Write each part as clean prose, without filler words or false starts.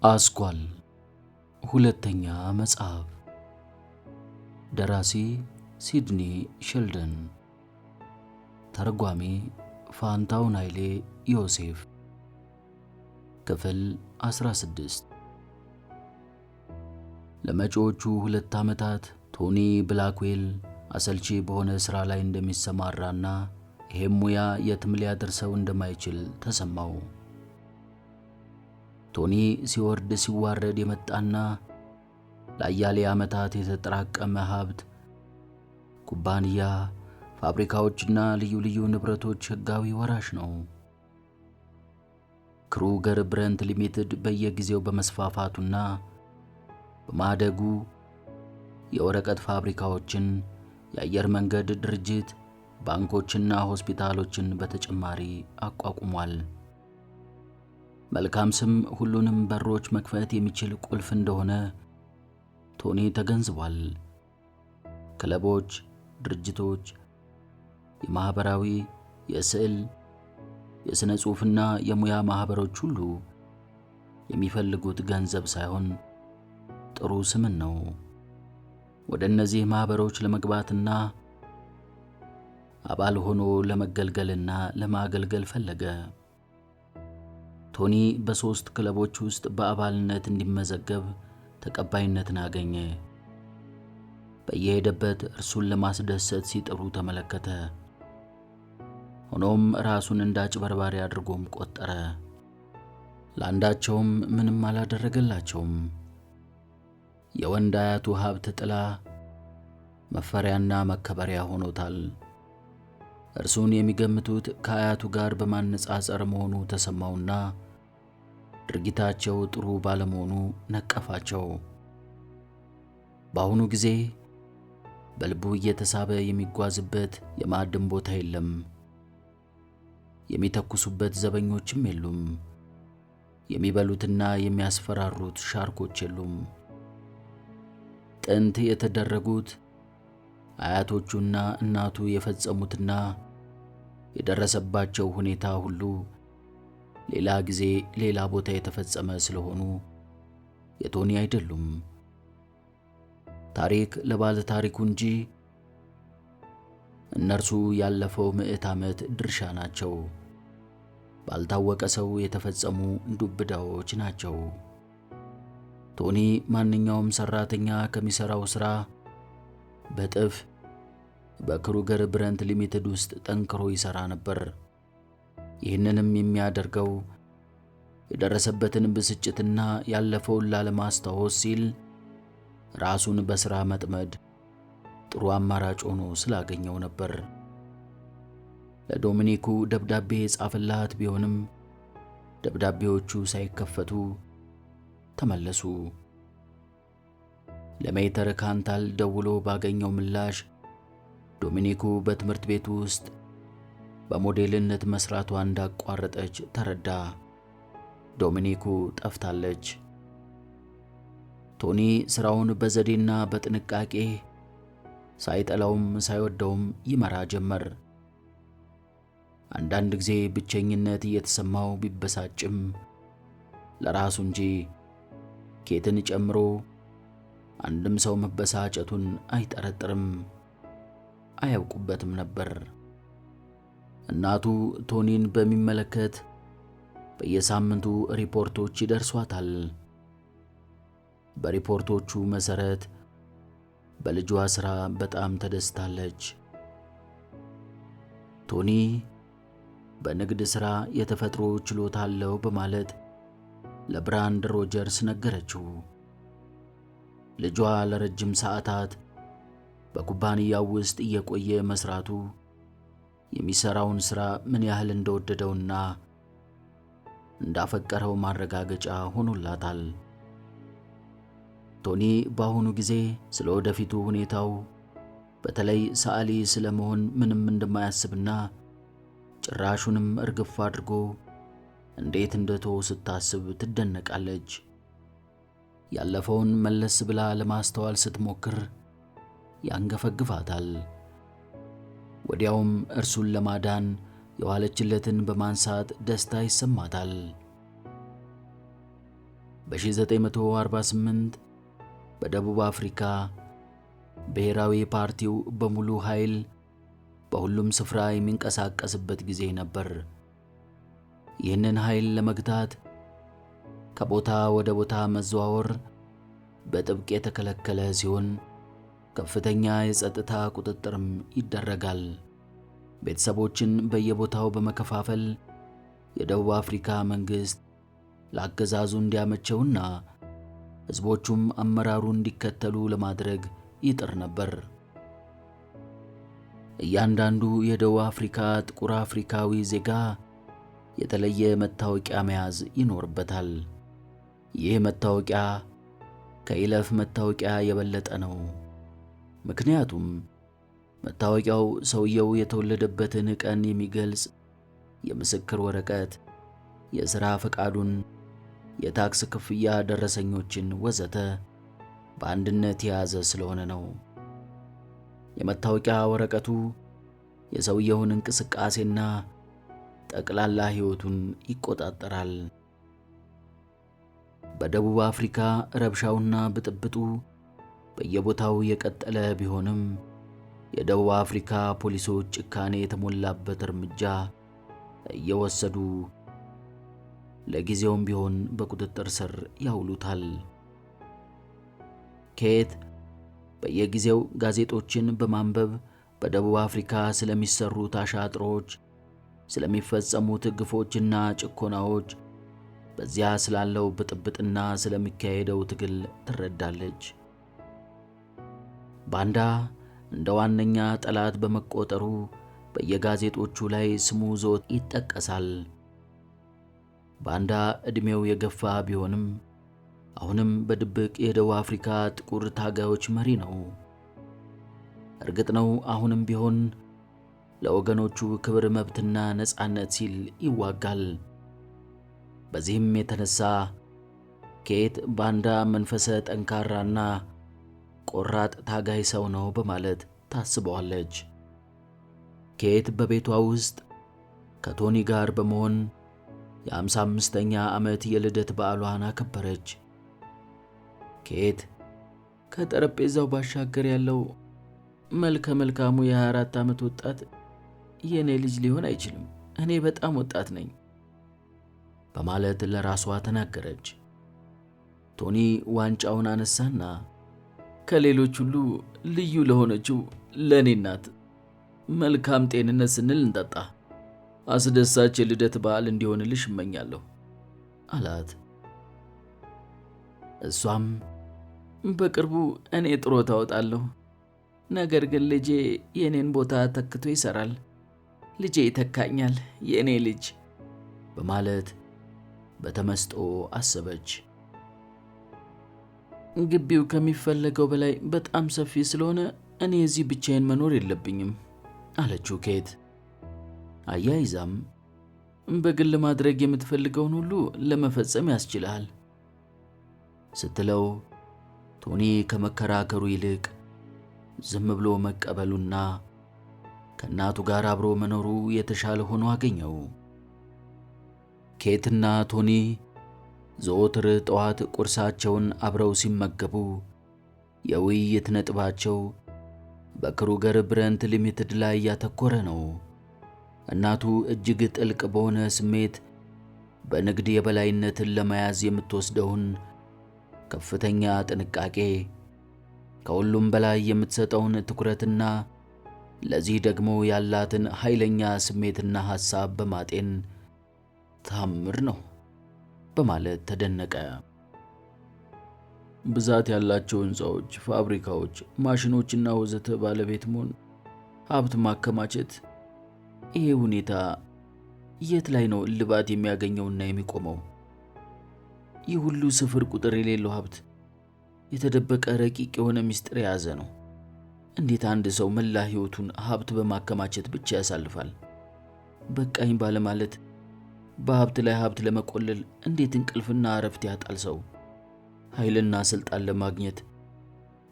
አስኳል ሁለተኛ መጽሐፍ። ደራሲ ሲድኒ ሼልደን፣ ተርጓሚ ፋንታውን ኃይሌ ዮሴፍ። ክፍል 16። ለመጪዎቹ 2 ዓመታት ቶኒ ብላክዌል አሰልቺ በሆነ ሥራ ላይ እንደሚሰማራና ይሄም ሙያ የትም ሊያደርሰው እንደማይችል ተሰማው። ቶኒ ሲወርድ ሲዋረድ የመጣና ለአያሌ ዓመታት የተጠራቀመ ሀብት፣ ኩባንያ፣ ፋብሪካዎችና ልዩ ልዩ ንብረቶች ሕጋዊ ወራሽ ነው። ክሩገር ብረንት ሊሚትድ በየጊዜው በመስፋፋቱና በማደጉ የወረቀት ፋብሪካዎችን፣ የአየር መንገድ ድርጅት፣ ባንኮችና ሆስፒታሎችን በተጨማሪ አቋቁሟል። መልካም ስም ሁሉንም በሮች መክፈት የሚችል ቁልፍ እንደሆነ ቶኒ ተገንዝቧል። ክለቦች፣ ድርጅቶች፣ የማህበራዊ፣ የስዕል፣ የሥነ ጽሑፍና የሙያ ማህበሮች ሁሉ የሚፈልጉት ገንዘብ ሳይሆን ጥሩ ስምን ነው። ወደ እነዚህ ማህበሮች ለመግባትና አባል ሆኖ ለመገልገልና ለማገልገል ፈለገ። ቶኒ በ3 ክለቦች ውስጥ በአባልነት እንዲመዘገብ ተቀባይነትን አገኘ። በየሄደበት እርሱን ለማስደሰት ሲጥሩ ተመለከተ። ሆኖም ራሱን እንደ አጭበርባሪ አድርጎም ቆጠረ። ለአንዳቸውም ምንም አላደረገላቸውም። የወንድ አያቱ ሀብት ጥላ መፈሪያና መከበሪያ ሆኖታል። እርሱን የሚገምቱት ከአያቱ ጋር በማነጻጸር መሆኑ ተሰማውና ድርጊታቸው ጥሩ ባለመሆኑ ነቀፋቸው። በአሁኑ ጊዜ በልቡ እየተሳበ የሚጓዝበት የማዕድን ቦታ የለም። የሚተኩሱበት ዘበኞችም የሉም። የሚበሉትና የሚያስፈራሩት ሻርኮች የሉም። ጥንት የተደረጉት አያቶቹና እናቱ የፈጸሙትና የደረሰባቸው ሁኔታ ሁሉ ሌላ ጊዜ ሌላ ቦታ የተፈጸመ ስለሆኑ የቶኒ አይደሉም። ታሪክ ለባለ ታሪኩ እንጂ እነርሱ ያለፈው 100 ዓመት ድርሻ ናቸው። ባልታወቀ ሰው የተፈጸሙ ዱብዳዎች ናቸው። ቶኒ ማንኛውም ሰራተኛ ከሚሰራው ሥራ በጥፍ በክሩገር ብረንት ሊሚትድ ውስጥ ጠንክሮ ይሠራ ነበር። ይህንንም የሚያደርገው የደረሰበትን ብስጭትና ያለፈውን ላለማስታወስ ሲል ራሱን በሥራ መጥመድ ጥሩ አማራጭ ሆኖ ስላገኘው ነበር። ለዶሚኒኩ ደብዳቤ የጻፈላት ቢሆንም ደብዳቤዎቹ ሳይከፈቱ ተመለሱ። ለሜተር ካንታል ደውሎ ባገኘው ምላሽ ዶሚኒኩ በትምህርት ቤቱ ውስጥ በሞዴልነት መስራቷ እንዳቋረጠች ተረዳ። ዶሚኒኩ ጠፍታለች። ቶኒ ሥራውን በዘዴና በጥንቃቄ ሳይጠላውም ሳይወደውም ይመራ ጀመር። አንዳንድ ጊዜ ብቸኝነት እየተሰማው ቢበሳጭም ለራሱ እንጂ ኬትን ጨምሮ አንድም ሰው መበሳጨቱን አይጠረጥርም፣ አያውቁበትም ነበር። እናቱ ቶኒን በሚመለከት በየሳምንቱ ሪፖርቶች ይደርሷታል። በሪፖርቶቹ መሠረት በልጇ ሥራ በጣም ተደስታለች። ቶኒ በንግድ ሥራ የተፈጥሮ ችሎታ አለው በማለት ለብራንድ ሮጀርስ ነገረችው። ልጇ ለረጅም ሰዓታት በኩባንያው ውስጥ እየቆየ መስራቱ የሚሰራውን ሥራ ምን ያህል እንደወደደውና እንዳፈቀረው ማረጋገጫ ሆኖላታል። ቶኒ በአሁኑ ጊዜ ስለ ወደፊቱ ሁኔታው በተለይ ሰዓሊ ስለመሆን ምንም እንደማያስብና ጭራሹንም እርግፍ አድርጎ እንዴት እንደተወ ስታስብ ትደነቃለች። ያለፈውን መለስ ብላ ለማስተዋል ስትሞክር ያንገፈግፋታል። ወዲያውም እርሱን ለማዳን የዋለችለትን በማንሳት ደስታ ይሰማታል። በ1948 በደቡብ አፍሪካ ብሔራዊ ፓርቲው በሙሉ ኃይል በሁሉም ስፍራ የሚንቀሳቀስበት ጊዜ ነበር። ይህንን ኃይል ለመግታት ከቦታ ወደ ቦታ መዘዋወር በጥብቅ የተከለከለ ሲሆን ከፍተኛ የጸጥታ ቁጥጥርም ይደረጋል። ቤተሰቦችን በየቦታው በመከፋፈል የደቡብ አፍሪካ መንግሥት ለአገዛዙ እንዲያመቸውና ሕዝቦቹም አመራሩ እንዲከተሉ ለማድረግ ይጥር ነበር። እያንዳንዱ የደቡብ አፍሪካ ጥቁር አፍሪካዊ ዜጋ የተለየ መታወቂያ መያዝ ይኖርበታል። ይህ መታወቂያ ከይለፍ መታወቂያ የበለጠ ነው። ምክንያቱም መታወቂያው ሰውየው የተወለደበትን ቀን የሚገልጽ የምስክር ወረቀት፣ የሥራ ፈቃዱን፣ የታክስ ክፍያ ደረሰኞችን ወዘተ በአንድነት የያዘ ስለሆነ ነው። የመታወቂያ ወረቀቱ የሰውየውን እንቅስቃሴና ጠቅላላ ሕይወቱን ይቆጣጠራል። በደቡብ አፍሪካ ረብሻውና ብጥብጡ በየቦታው የቀጠለ ቢሆንም የደቡብ አፍሪካ ፖሊሶች ጭካኔ የተሞላበት እርምጃ እየወሰዱ ለጊዜውም ቢሆን በቁጥጥር ስር ያውሉታል። ኬት በየጊዜው ጋዜጦችን በማንበብ በደቡብ አፍሪካ ስለሚሰሩት አሻጥሮች፣ ስለሚፈጸሙት ግፎችና ጭኮናዎች፣ በዚያ ስላለው ብጥብጥና ስለሚካሄደው ትግል ትረዳለች። ባንዳ እንደ ዋነኛ ጠላት በመቆጠሩ በየጋዜጦቹ ላይ ስሙ ዞት ይጠቀሳል። ባንዳ ዕድሜው የገፋ ቢሆንም አሁንም በድብቅ የደቡብ አፍሪካ ጥቁር ታጋዮች መሪ ነው። እርግጥ ነው አሁንም ቢሆን ለወገኖቹ ክብር፣ መብትና ነፃነት ሲል ይዋጋል። በዚህም የተነሳ ኬት ባንዳ መንፈሰ ጠንካራና ቆራጥ ታጋይ ሰው ነው በማለት ታስበዋለች። ኬት በቤቷ ውስጥ ከቶኒ ጋር በመሆን የ55ኛ ዓመት የልደት በዓሏን አከበረች። ኬት ከጠረጴዛው ባሻገር ያለው መልከ መልካሙ የ24 ዓመት ወጣት የኔ ልጅ ሊሆን አይችልም፣ እኔ በጣም ወጣት ነኝ በማለት ለራሷ ተናገረች። ቶኒ ዋንጫውን አነሳና ከሌሎች ሁሉ ልዩ ለሆነችው ለኔ እናት መልካም ጤንነት ስንል እንጠጣ፣ አስደሳች የልደት በዓል እንዲሆንልሽ እመኛለሁ አላት። እሷም በቅርቡ እኔ ጡረታ እወጣለሁ፣ ነገር ግን ልጄ የኔን ቦታ ተክቶ ይሰራል፣ ልጄ ይተካኛል፣ የኔ ልጅ በማለት በተመስጦ አሰበች። ግቢው ከሚፈለገው በላይ በጣም ሰፊ ስለሆነ እኔ እዚህ ብቻዬን መኖር የለብኝም አለችው ኬት። አያይዛም በግል ማድረግ የምትፈልገውን ሁሉ ለመፈጸም ያስችልሃል ስትለው ቶኒ ከመከራከሩ ይልቅ ዝም ብሎ መቀበሉና ከእናቱ ጋር አብሮ መኖሩ የተሻለ ሆኖ አገኘው። ኬትና ቶኒ ዘወትር ጠዋት ቁርሳቸውን አብረው ሲመገቡ የውይይት ነጥባቸው በክሩገር ብረንት ሊሚትድ ላይ ያተኮረ ነው። እናቱ እጅግ ጥልቅ በሆነ ስሜት በንግድ የበላይነትን ለመያዝ የምትወስደውን ከፍተኛ ጥንቃቄ፣ ከሁሉም በላይ የምትሰጠውን ትኩረትና ለዚህ ደግሞ ያላትን ኃይለኛ ስሜትና ሐሳብ በማጤን ታምር ነው በማለት ተደነቀ። ብዛት ያላቸው ሕንፃዎች፣ ፋብሪካዎች፣ ማሽኖችና ወዘተ ባለቤት መሆን፣ ሀብት ማከማቸት፣ ይሄ ሁኔታ የት ላይ ነው እልባት የሚያገኘውና የሚቆመው? ይህ ሁሉ ስፍር ቁጥር የሌለው ሀብት የተደበቀ ረቂቅ የሆነ ምስጢር የያዘ ነው። እንዴት አንድ ሰው መላ ሕይወቱን ሀብት በማከማቸት ብቻ ያሳልፋል? በቃኝ ባለማለት በሀብት ላይ ሀብት ለመቆለል እንዴት እንቅልፍና እረፍት ያጣል ሰው? ኃይልና ስልጣን ለማግኘት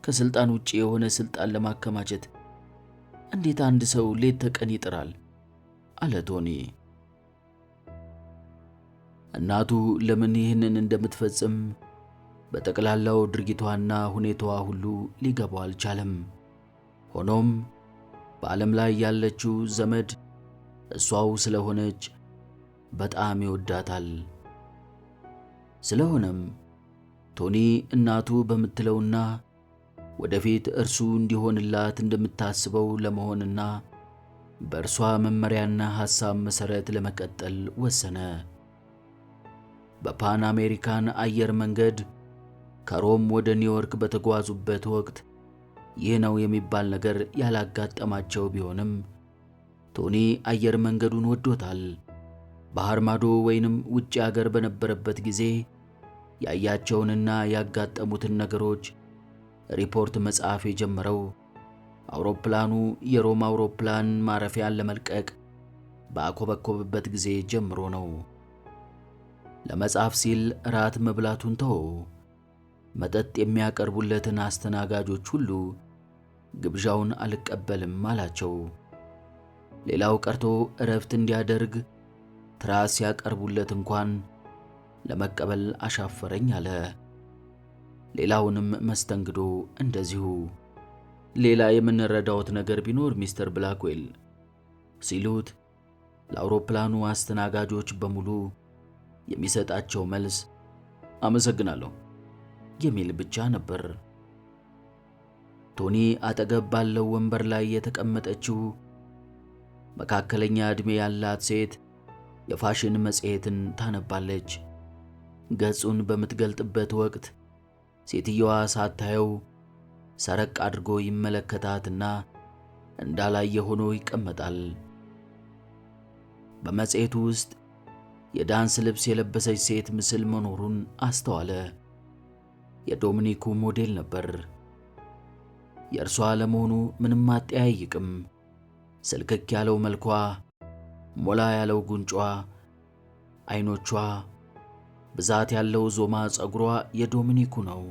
ከስልጣን ውጪ የሆነ ስልጣን ለማከማቸት እንዴት አንድ ሰው ሌት ተቀን ይጥራል? አለ ቶኒ። እናቱ ለምን ይህንን እንደምትፈጽም በጠቅላላው ድርጊቷና ሁኔታዋ ሁሉ ሊገባው አልቻለም። ሆኖም በዓለም ላይ ያለችው ዘመድ እሷው ስለሆነች በጣም ይወዳታል። ስለሆነም ቶኒ እናቱ በምትለውና ወደፊት እርሱ እንዲሆንላት እንደምታስበው ለመሆንና በእርሷ መመሪያና ሐሳብ መሠረት ለመቀጠል ወሰነ። በፓን አሜሪካን አየር መንገድ ከሮም ወደ ኒውዮርክ በተጓዙበት ወቅት ይህ ነው የሚባል ነገር ያላጋጠማቸው ቢሆንም ቶኒ አየር መንገዱን ወዶታል። ባህር ማዶ ወይንም ውጭ አገር በነበረበት ጊዜ ያያቸውንና ያጋጠሙትን ነገሮች ሪፖርት መጻፍ የጀመረው አውሮፕላኑ የሮም አውሮፕላን ማረፊያን ለመልቀቅ ባኮበኮበበት ጊዜ ጀምሮ ነው። ለመጻፍ ሲል ራት መብላቱን ተወ። መጠጥ የሚያቀርቡለትን አስተናጋጆች ሁሉ ግብዣውን አልቀበልም አላቸው። ሌላው ቀርቶ እረፍት እንዲያደርግ ትራስ ያቀርቡለት እንኳን ለመቀበል አሻፈረኝ አለ። ሌላውንም መስተንግዶ እንደዚሁ። ሌላ የምንረዳውት ነገር ቢኖር ሚስተር ብላክዌል ሲሉት ለአውሮፕላኑ አስተናጋጆች በሙሉ የሚሰጣቸው መልስ አመሰግናለሁ የሚል ብቻ ነበር። ቶኒ አጠገብ ባለው ወንበር ላይ የተቀመጠችው መካከለኛ ዕድሜ ያላት ሴት የፋሽን መጽሔትን ታነባለች። ገጹን በምትገልጥበት ወቅት ሴትየዋ ሳታየው ሰረቅ አድርጎ ይመለከታትና እንዳላየ ሆኖ ይቀመጣል። በመጽሔቱ ውስጥ የዳንስ ልብስ የለበሰች ሴት ምስል መኖሩን አስተዋለ። የዶሚኒኩ ሞዴል ነበር። የእርሷ ለመሆኑ ምንም አጠያይቅም። ስልክክ ያለው መልኳ፣ ሞላ ያለው ጉንጯ፣ አይኖቿ፣ ብዛት ያለው ዞማ ጸጉሯ የዶሚኒኩ ነው።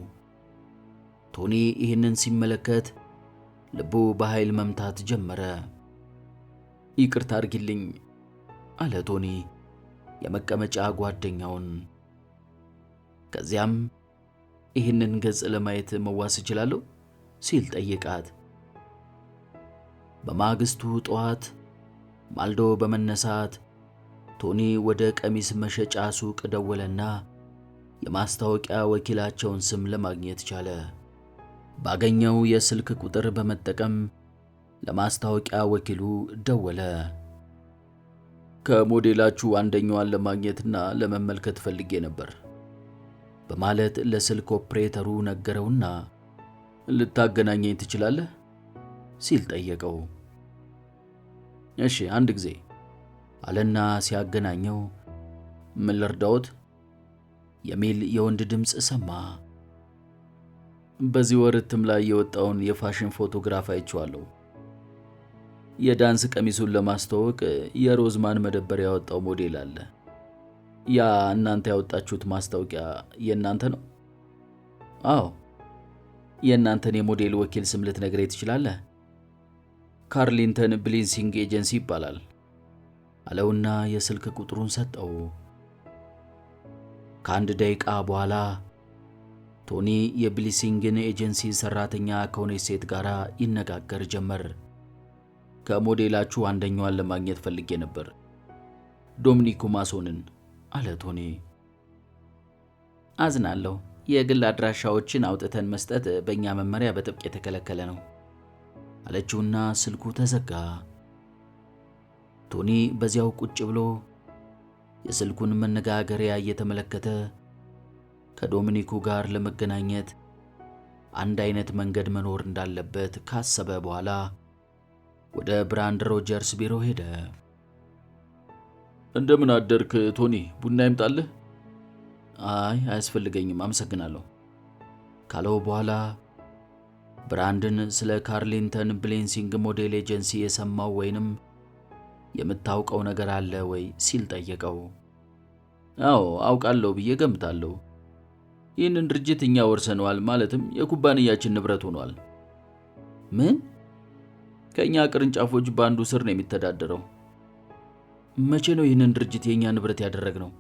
ቶኒ ይህንን ሲመለከት ልቡ በኃይል መምታት ጀመረ። ይቅርታ አድርጊልኝ አለ ቶኒ የመቀመጫ ጓደኛውን። ከዚያም ይህንን ገጽ ለማየት መዋስ እችላለሁ ሲል ጠየቃት። በማግስቱ ጠዋት ማልዶ በመነሳት ቶኒ ወደ ቀሚስ መሸጫ ሱቅ ደወለና የማስታወቂያ ወኪላቸውን ስም ለማግኘት ቻለ። ባገኘው የስልክ ቁጥር በመጠቀም ለማስታወቂያ ወኪሉ ደወለ። ከሞዴላችሁ አንደኛዋን ለማግኘትና ለመመልከት ፈልጌ ነበር በማለት ለስልክ ኦፕሬተሩ ነገረውና ልታገናኘኝ ትችላለህ ሲል ጠየቀው። እሺ አንድ ጊዜ አለና ሲያገናኘው ምን ልርዳዎት የሚል የወንድ ድምፅ ሰማ። በዚህ ወር እትም ላይ የወጣውን የፋሽን ፎቶግራፍ አይቼዋለሁ። የዳንስ ቀሚሱን ለማስተዋወቅ የሮዝማን መደበር ያወጣው ሞዴል አለ። ያ እናንተ ያወጣችሁት ማስታወቂያ የእናንተ ነው? አዎ። የእናንተን የሞዴል ወኪል ስም ልትነግረኝ ትችላለህ? ካርሊንተን ብሊንሲንግ ኤጀንሲ ይባላል አለውና የስልክ ቁጥሩን ሰጠው። ከአንድ ደቂቃ በኋላ ቶኒ የብሊንሲንግን ኤጀንሲ ሰራተኛ ከሆነች ሴት ጋር ይነጋገር ጀመር። ከሞዴላችሁ አንደኛዋን ለማግኘት ፈልጌ ነበር፣ ዶሚኒኩ ማሶንን አለ ቶኒ። አዝናለሁ፣ የግል አድራሻዎችን አውጥተን መስጠት በእኛ መመሪያ በጥብቅ የተከለከለ ነው አለችውና ስልኩ ተዘጋ። ቶኒ በዚያው ቁጭ ብሎ የስልኩን መነጋገሪያ እየተመለከተ ከዶሚኒኩ ጋር ለመገናኘት አንድ አይነት መንገድ መኖር እንዳለበት ካሰበ በኋላ ወደ ብራንድ ሮጀርስ ቢሮ ሄደ። እንደምን አደርክ ቶኒ፣ ቡና ይምጣልህ? አይ አያስፈልገኝም አመሰግናለሁ ካለው በኋላ ብራንድን ስለ ካርሊንተን ብሊንሲንግ ሞዴል ኤጀንሲ የሰማው ወይንም የምታውቀው ነገር አለ ወይ ሲል ጠየቀው። አዎ አውቃለሁ ብዬ ገምታለሁ። ይህንን ድርጅት እኛ ወርሰነዋል፣ ማለትም የኩባንያችን ንብረት ሆኗል። ምን? ከኛ ቅርንጫፎች በአንዱ ስር ነው የሚተዳደረው። መቼ ነው ይህንን ድርጅት የኛ ንብረት ያደረግነው?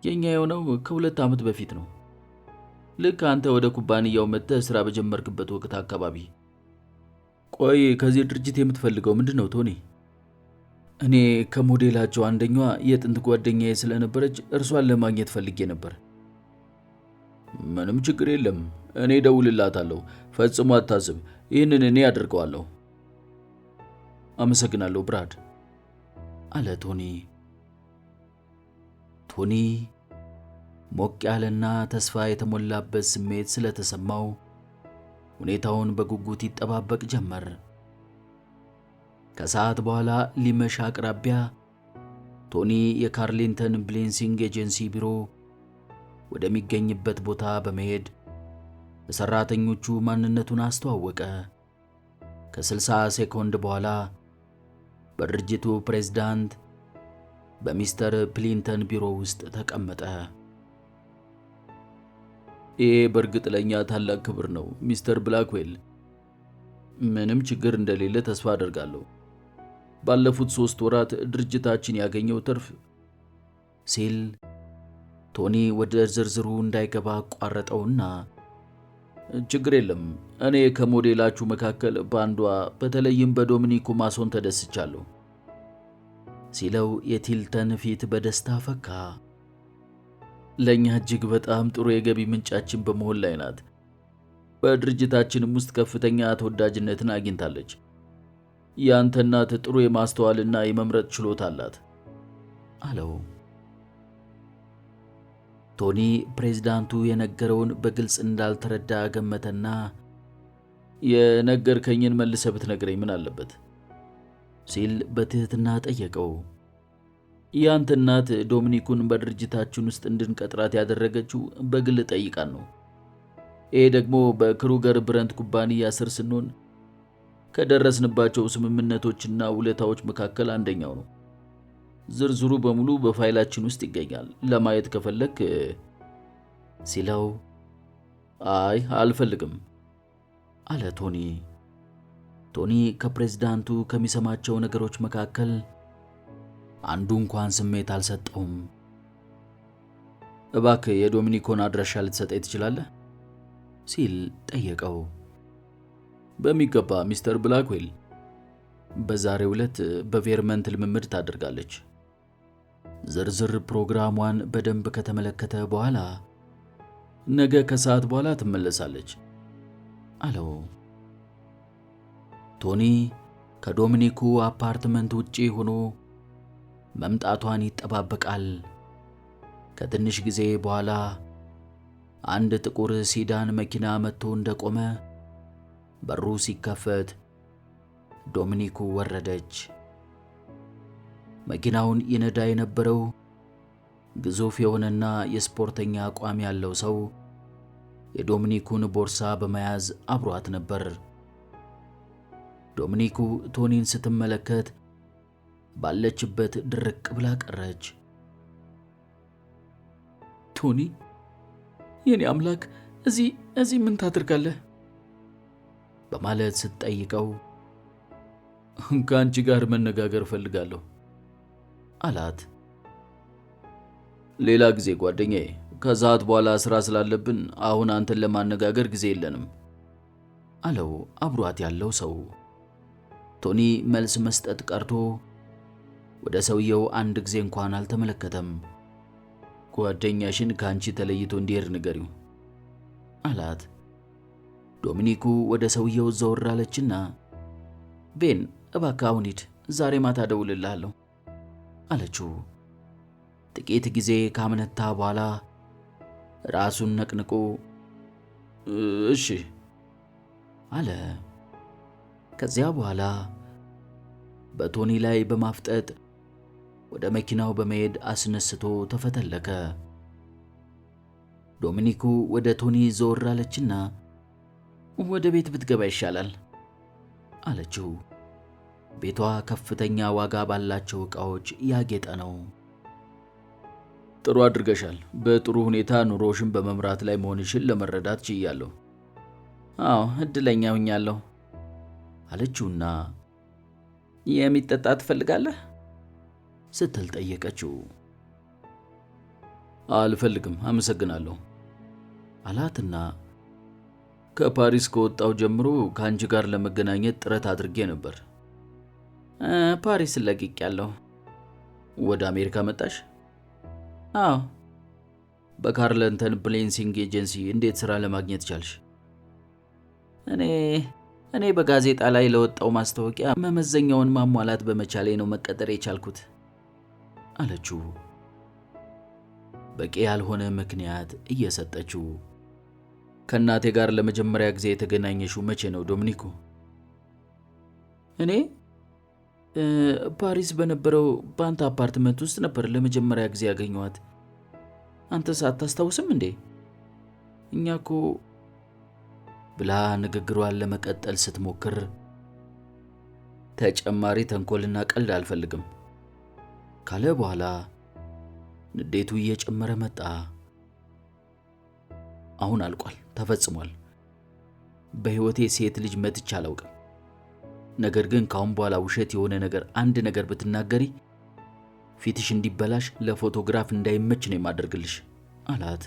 የኛ የሆነው ከ2 ዓመት በፊት ነው። ልክ አንተ ወደ ኩባንያው መጥተህ ስራ በጀመርክበት ወቅት አካባቢ። ቆይ ከዚህ ድርጅት የምትፈልገው ምንድን ነው ቶኒ? እኔ ከሞዴላቸው አንደኛዋ የጥንት ጓደኛዬ ስለነበረች እርሷን ለማግኘት ፈልጌ ነበር። ምንም ችግር የለም፣ እኔ እደውልላታለሁ። ፈጽሞ አታስብ፣ ይህንን እኔ አድርገዋለሁ። አመሰግናለሁ ብራድ አለ ቶኒ። ቶኒ ሞቅ ያለና ተስፋ የተሞላበት ስሜት ስለተሰማው ሁኔታውን በጉጉት ይጠባበቅ ጀመር። ከሰዓት በኋላ ሊመሽ አቅራቢያ ቶኒ የካርሊንተን ብሌንሲንግ ኤጀንሲ ቢሮ ወደሚገኝበት ቦታ በመሄድ ለሰራተኞቹ ማንነቱን አስተዋወቀ። ከ60 ሴኮንድ በኋላ በድርጅቱ ፕሬዝዳንት በሚስተር ፕሊንተን ቢሮ ውስጥ ተቀመጠ። ይህ በእርግጥ ለእኛ ታላቅ ክብር ነው ሚስተር ብላክዌል። ምንም ችግር እንደሌለ ተስፋ አደርጋለሁ። ባለፉት 3 ወራት ድርጅታችን ያገኘው ትርፍ ሲል ቶኒ ወደ ዝርዝሩ እንዳይገባ አቋረጠውና ችግር የለም፣ እኔ ከሞዴላችሁ መካከል በአንዷ በተለይም በዶሚኒኩ ማሶን ተደስቻለሁ ሲለው የቲልተን ፊት በደስታ ፈካ። ለእኛ እጅግ በጣም ጥሩ የገቢ ምንጫችን በመሆን ላይ ናት። በድርጅታችንም ውስጥ ከፍተኛ ተወዳጅነትን አግኝታለች። ያንተ እናት ጥሩ የማስተዋልና የመምረጥ ችሎታ አላት አለው። ቶኒ ፕሬዝዳንቱ የነገረውን በግልጽ እንዳልተረዳ ገመተና የነገርከኝን መልሰህ ብትነግረኝ ምን አለበት ሲል በትህትና ጠየቀው። ያንተ እናት ዶሚኒኩን በድርጅታችን ውስጥ እንድንቀጥራት ያደረገችው በግል ጠይቃን ነው። ይሄ ደግሞ በክሩገር ብረንት ኩባንያ ስር ስንሆን ከደረስንባቸው ስምምነቶችና ውለታዎች መካከል አንደኛው ነው። ዝርዝሩ በሙሉ በፋይላችን ውስጥ ይገኛል። ለማየት ከፈለክ ሲለው አይ አልፈልግም አለ ቶኒ። ቶኒ ከፕሬዝዳንቱ ከሚሰማቸው ነገሮች መካከል አንዱ እንኳን ስሜት አልሰጠውም። እባክህ የዶሚኒኮን አድራሻ ልትሰጠኝ ትችላለህ ሲል ጠየቀው። በሚገባ ሚስተር ብላክዌል። በዛሬው ዕለት በቬርመንት ልምምድ ታደርጋለች። ዝርዝር ፕሮግራሟን በደንብ ከተመለከተ በኋላ ነገ ከሰዓት በኋላ ትመለሳለች አለው። ቶኒ ከዶሚኒኩ አፓርትመንት ውጪ ሆኖ መምጣቷን ይጠባበቃል። ከትንሽ ጊዜ በኋላ አንድ ጥቁር ሲዳን መኪና መጥቶ እንደቆመ በሩ ሲከፈት ዶሚኒኩ ወረደች። መኪናውን ይነዳ የነበረው ግዙፍ የሆነና የስፖርተኛ አቋም ያለው ሰው የዶሚኒኩን ቦርሳ በመያዝ አብሯት ነበር። ዶሚኒኩ ቶኒን ስትመለከት ባለችበት ድርቅ ብላ ቀረች። ቶኒ፣ የኔ አምላክ፣ እዚህ ምን ታደርጋለህ? በማለት ስትጠይቀው ከአንቺ ጋር መነጋገር እፈልጋለሁ አላት። ሌላ ጊዜ ጓደኛዬ፣ ከሰዓት በኋላ ስራ ስላለብን አሁን አንተን ለማነጋገር ጊዜ የለንም አለው አብሯት ያለው ሰው። ቶኒ መልስ መስጠት ቀርቶ ወደ ሰውየው አንድ ጊዜ እንኳን አልተመለከተም። ጓደኛሽን ከአንቺ ተለይቶ እንዲሄድ ንገሪው አላት። ዶሚኒኩ ወደ ሰውየው ዘወር አለችና ቤን፣ እባክህ አሁን ሂድ፣ ዛሬ ማታ እደውልልሃለሁ አለችው። ጥቂት ጊዜ ካመነታ በኋላ ራሱን ነቅንቆ እሺ አለ። ከዚያ በኋላ በቶኒ ላይ በማፍጠጥ ወደ መኪናው በመሄድ አስነስቶ ተፈተለከ። ዶሚኒኩ ወደ ቶኒ ዘወር አለችና ወደ ቤት ብትገባ ይሻላል አለችው። ቤቷ ከፍተኛ ዋጋ ባላቸው ዕቃዎች ያጌጠ ነው። ጥሩ አድርገሻል። በጥሩ ሁኔታ ኑሮሽን በመምራት ላይ መሆንሽን ለመረዳት ችያለሁ። አዎ፣ እድለኛ ሆኛለሁ አለችውና የሚጠጣ ትፈልጋለህ ስትል ጠየቀችው። አልፈልግም፣ አመሰግናለሁ አላትና ከፓሪስ ከወጣው ጀምሮ ከአንቺ ጋር ለመገናኘት ጥረት አድርጌ ነበር። ፓሪስ ለቅቄያለሁ። ወደ አሜሪካ መጣሽ? አዎ። በካርለንተን ብሌንሲንግ ኤጀንሲ እንዴት ሥራ ለማግኘት ቻልሽ? እኔ በጋዜጣ ላይ ለወጣው ማስታወቂያ መመዘኛውን ማሟላት በመቻሌ ነው መቀጠር የቻልኩት አለችው፣ በቂ ያልሆነ ምክንያት እየሰጠችው። ከእናቴ ጋር ለመጀመሪያ ጊዜ የተገናኘሽው መቼ ነው ዶሚኒኮ? እኔ ፓሪስ በነበረው በአንተ አፓርትመንት ውስጥ ነበር ለመጀመሪያ ጊዜ ያገኘኋት። አንተስ አታስታውስም እንዴ? እኛ እኮ ብላ ንግግሯን ለመቀጠል ስትሞክር ተጨማሪ ተንኮልና ቀልድ አልፈልግም ካለ በኋላ ንዴቱ እየጨመረ መጣ። አሁን አልቋል፣ ተፈጽሟል። በሕይወቴ ሴት ልጅ መትቼ አላውቅም። ነገር ግን ካሁን በኋላ ውሸት የሆነ ነገር አንድ ነገር ብትናገሪ ፊትሽ እንዲበላሽ ለፎቶግራፍ እንዳይመች ነው የማደርግልሽ አላት።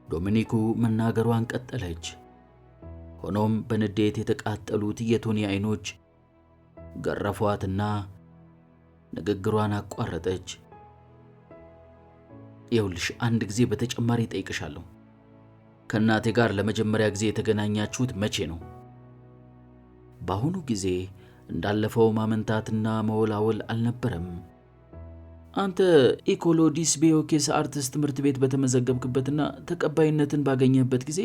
ዶሚኒኩ መናገሯን ቀጠለች። ሆኖም በንዴት የተቃጠሉት የቶኒ አይኖች ገረፏትና ንግግሯን አቋረጠች። ይኸውልሽ አንድ ጊዜ በተጨማሪ ጠይቅሻለሁ። ከእናቴ ጋር ለመጀመሪያ ጊዜ የተገናኛችሁት መቼ ነው? በአሁኑ ጊዜ እንዳለፈው ማመንታትና መወላወል አልነበረም። አንተ ኢኮሎዲስ ቤዮኬስ አርትስ ትምህርት ቤት በተመዘገብክበትና ተቀባይነትን ባገኘህበት ጊዜ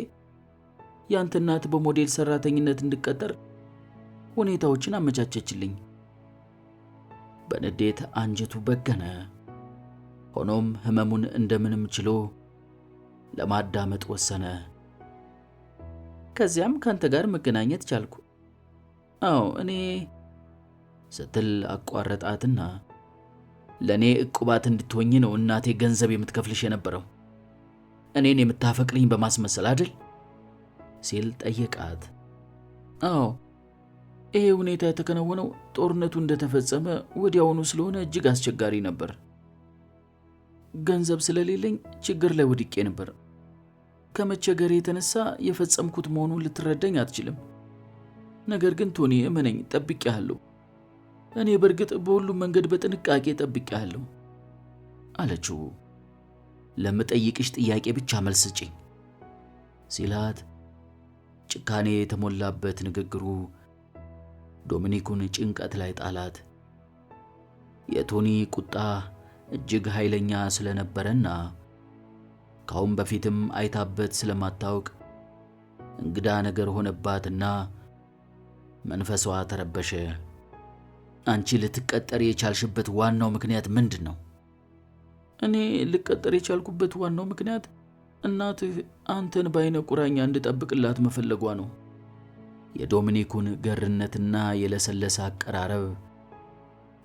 ያንተ እናት በሞዴል ሰራተኝነት እንድቀጠር ሁኔታዎችን አመቻቸችልኝ። በንዴት አንጀቱ በገነ። ሆኖም ህመሙን እንደምንም ችሎ ለማዳመጥ ወሰነ። ከዚያም ካንተ ጋር መገናኘት ቻልኩ። አዎ እኔ ስትል አቋረጣትና ለኔ ዕቁባት እንድትሆኚ ነው እናቴ ገንዘብ የምትከፍልሽ የነበረው፣ እኔን የምታፈቅሪኝ በማስመሰል አይደል? ሲል ጠየቃት። አዎ ይሄ ሁኔታ የተከናወነው ጦርነቱ እንደተፈጸመ ወዲያውኑ ስለሆነ እጅግ አስቸጋሪ ነበር። ገንዘብ ስለሌለኝ ችግር ላይ ወድቄ ነበር። ከመቸገሬ የተነሳ የፈጸምኩት መሆኑን ልትረዳኝ አትችልም። ነገር ግን ቶኒ እመነኝ፣ ጠብቄሃለሁ። እኔ በእርግጥ በሁሉም መንገድ በጥንቃቄ ጠብቄሃለሁ አለችው። ለምጠይቅሽ ጥያቄ ብቻ መልስ ስጪኝ ሲላት ጭካኔ የተሞላበት ንግግሩ ዶሚኒኩን ጭንቀት ላይ ጣላት። የቶኒ ቁጣ እጅግ ኃይለኛ ስለነበረና ካሁን በፊትም አይታበት ስለማታውቅ እንግዳ ነገር ሆነባትና መንፈሷ ተረበሸ። አንቺ ልትቀጠር የቻልሽበት ዋናው ምክንያት ምንድን ነው? እኔ ልቀጠር የቻልኩበት ዋናው ምክንያት እናትህ አንተን በዓይነ ቁራኛ እንድጠብቅላት መፈለጓ ነው። የዶሚኒኩን ገርነትና የለሰለሰ አቀራረብ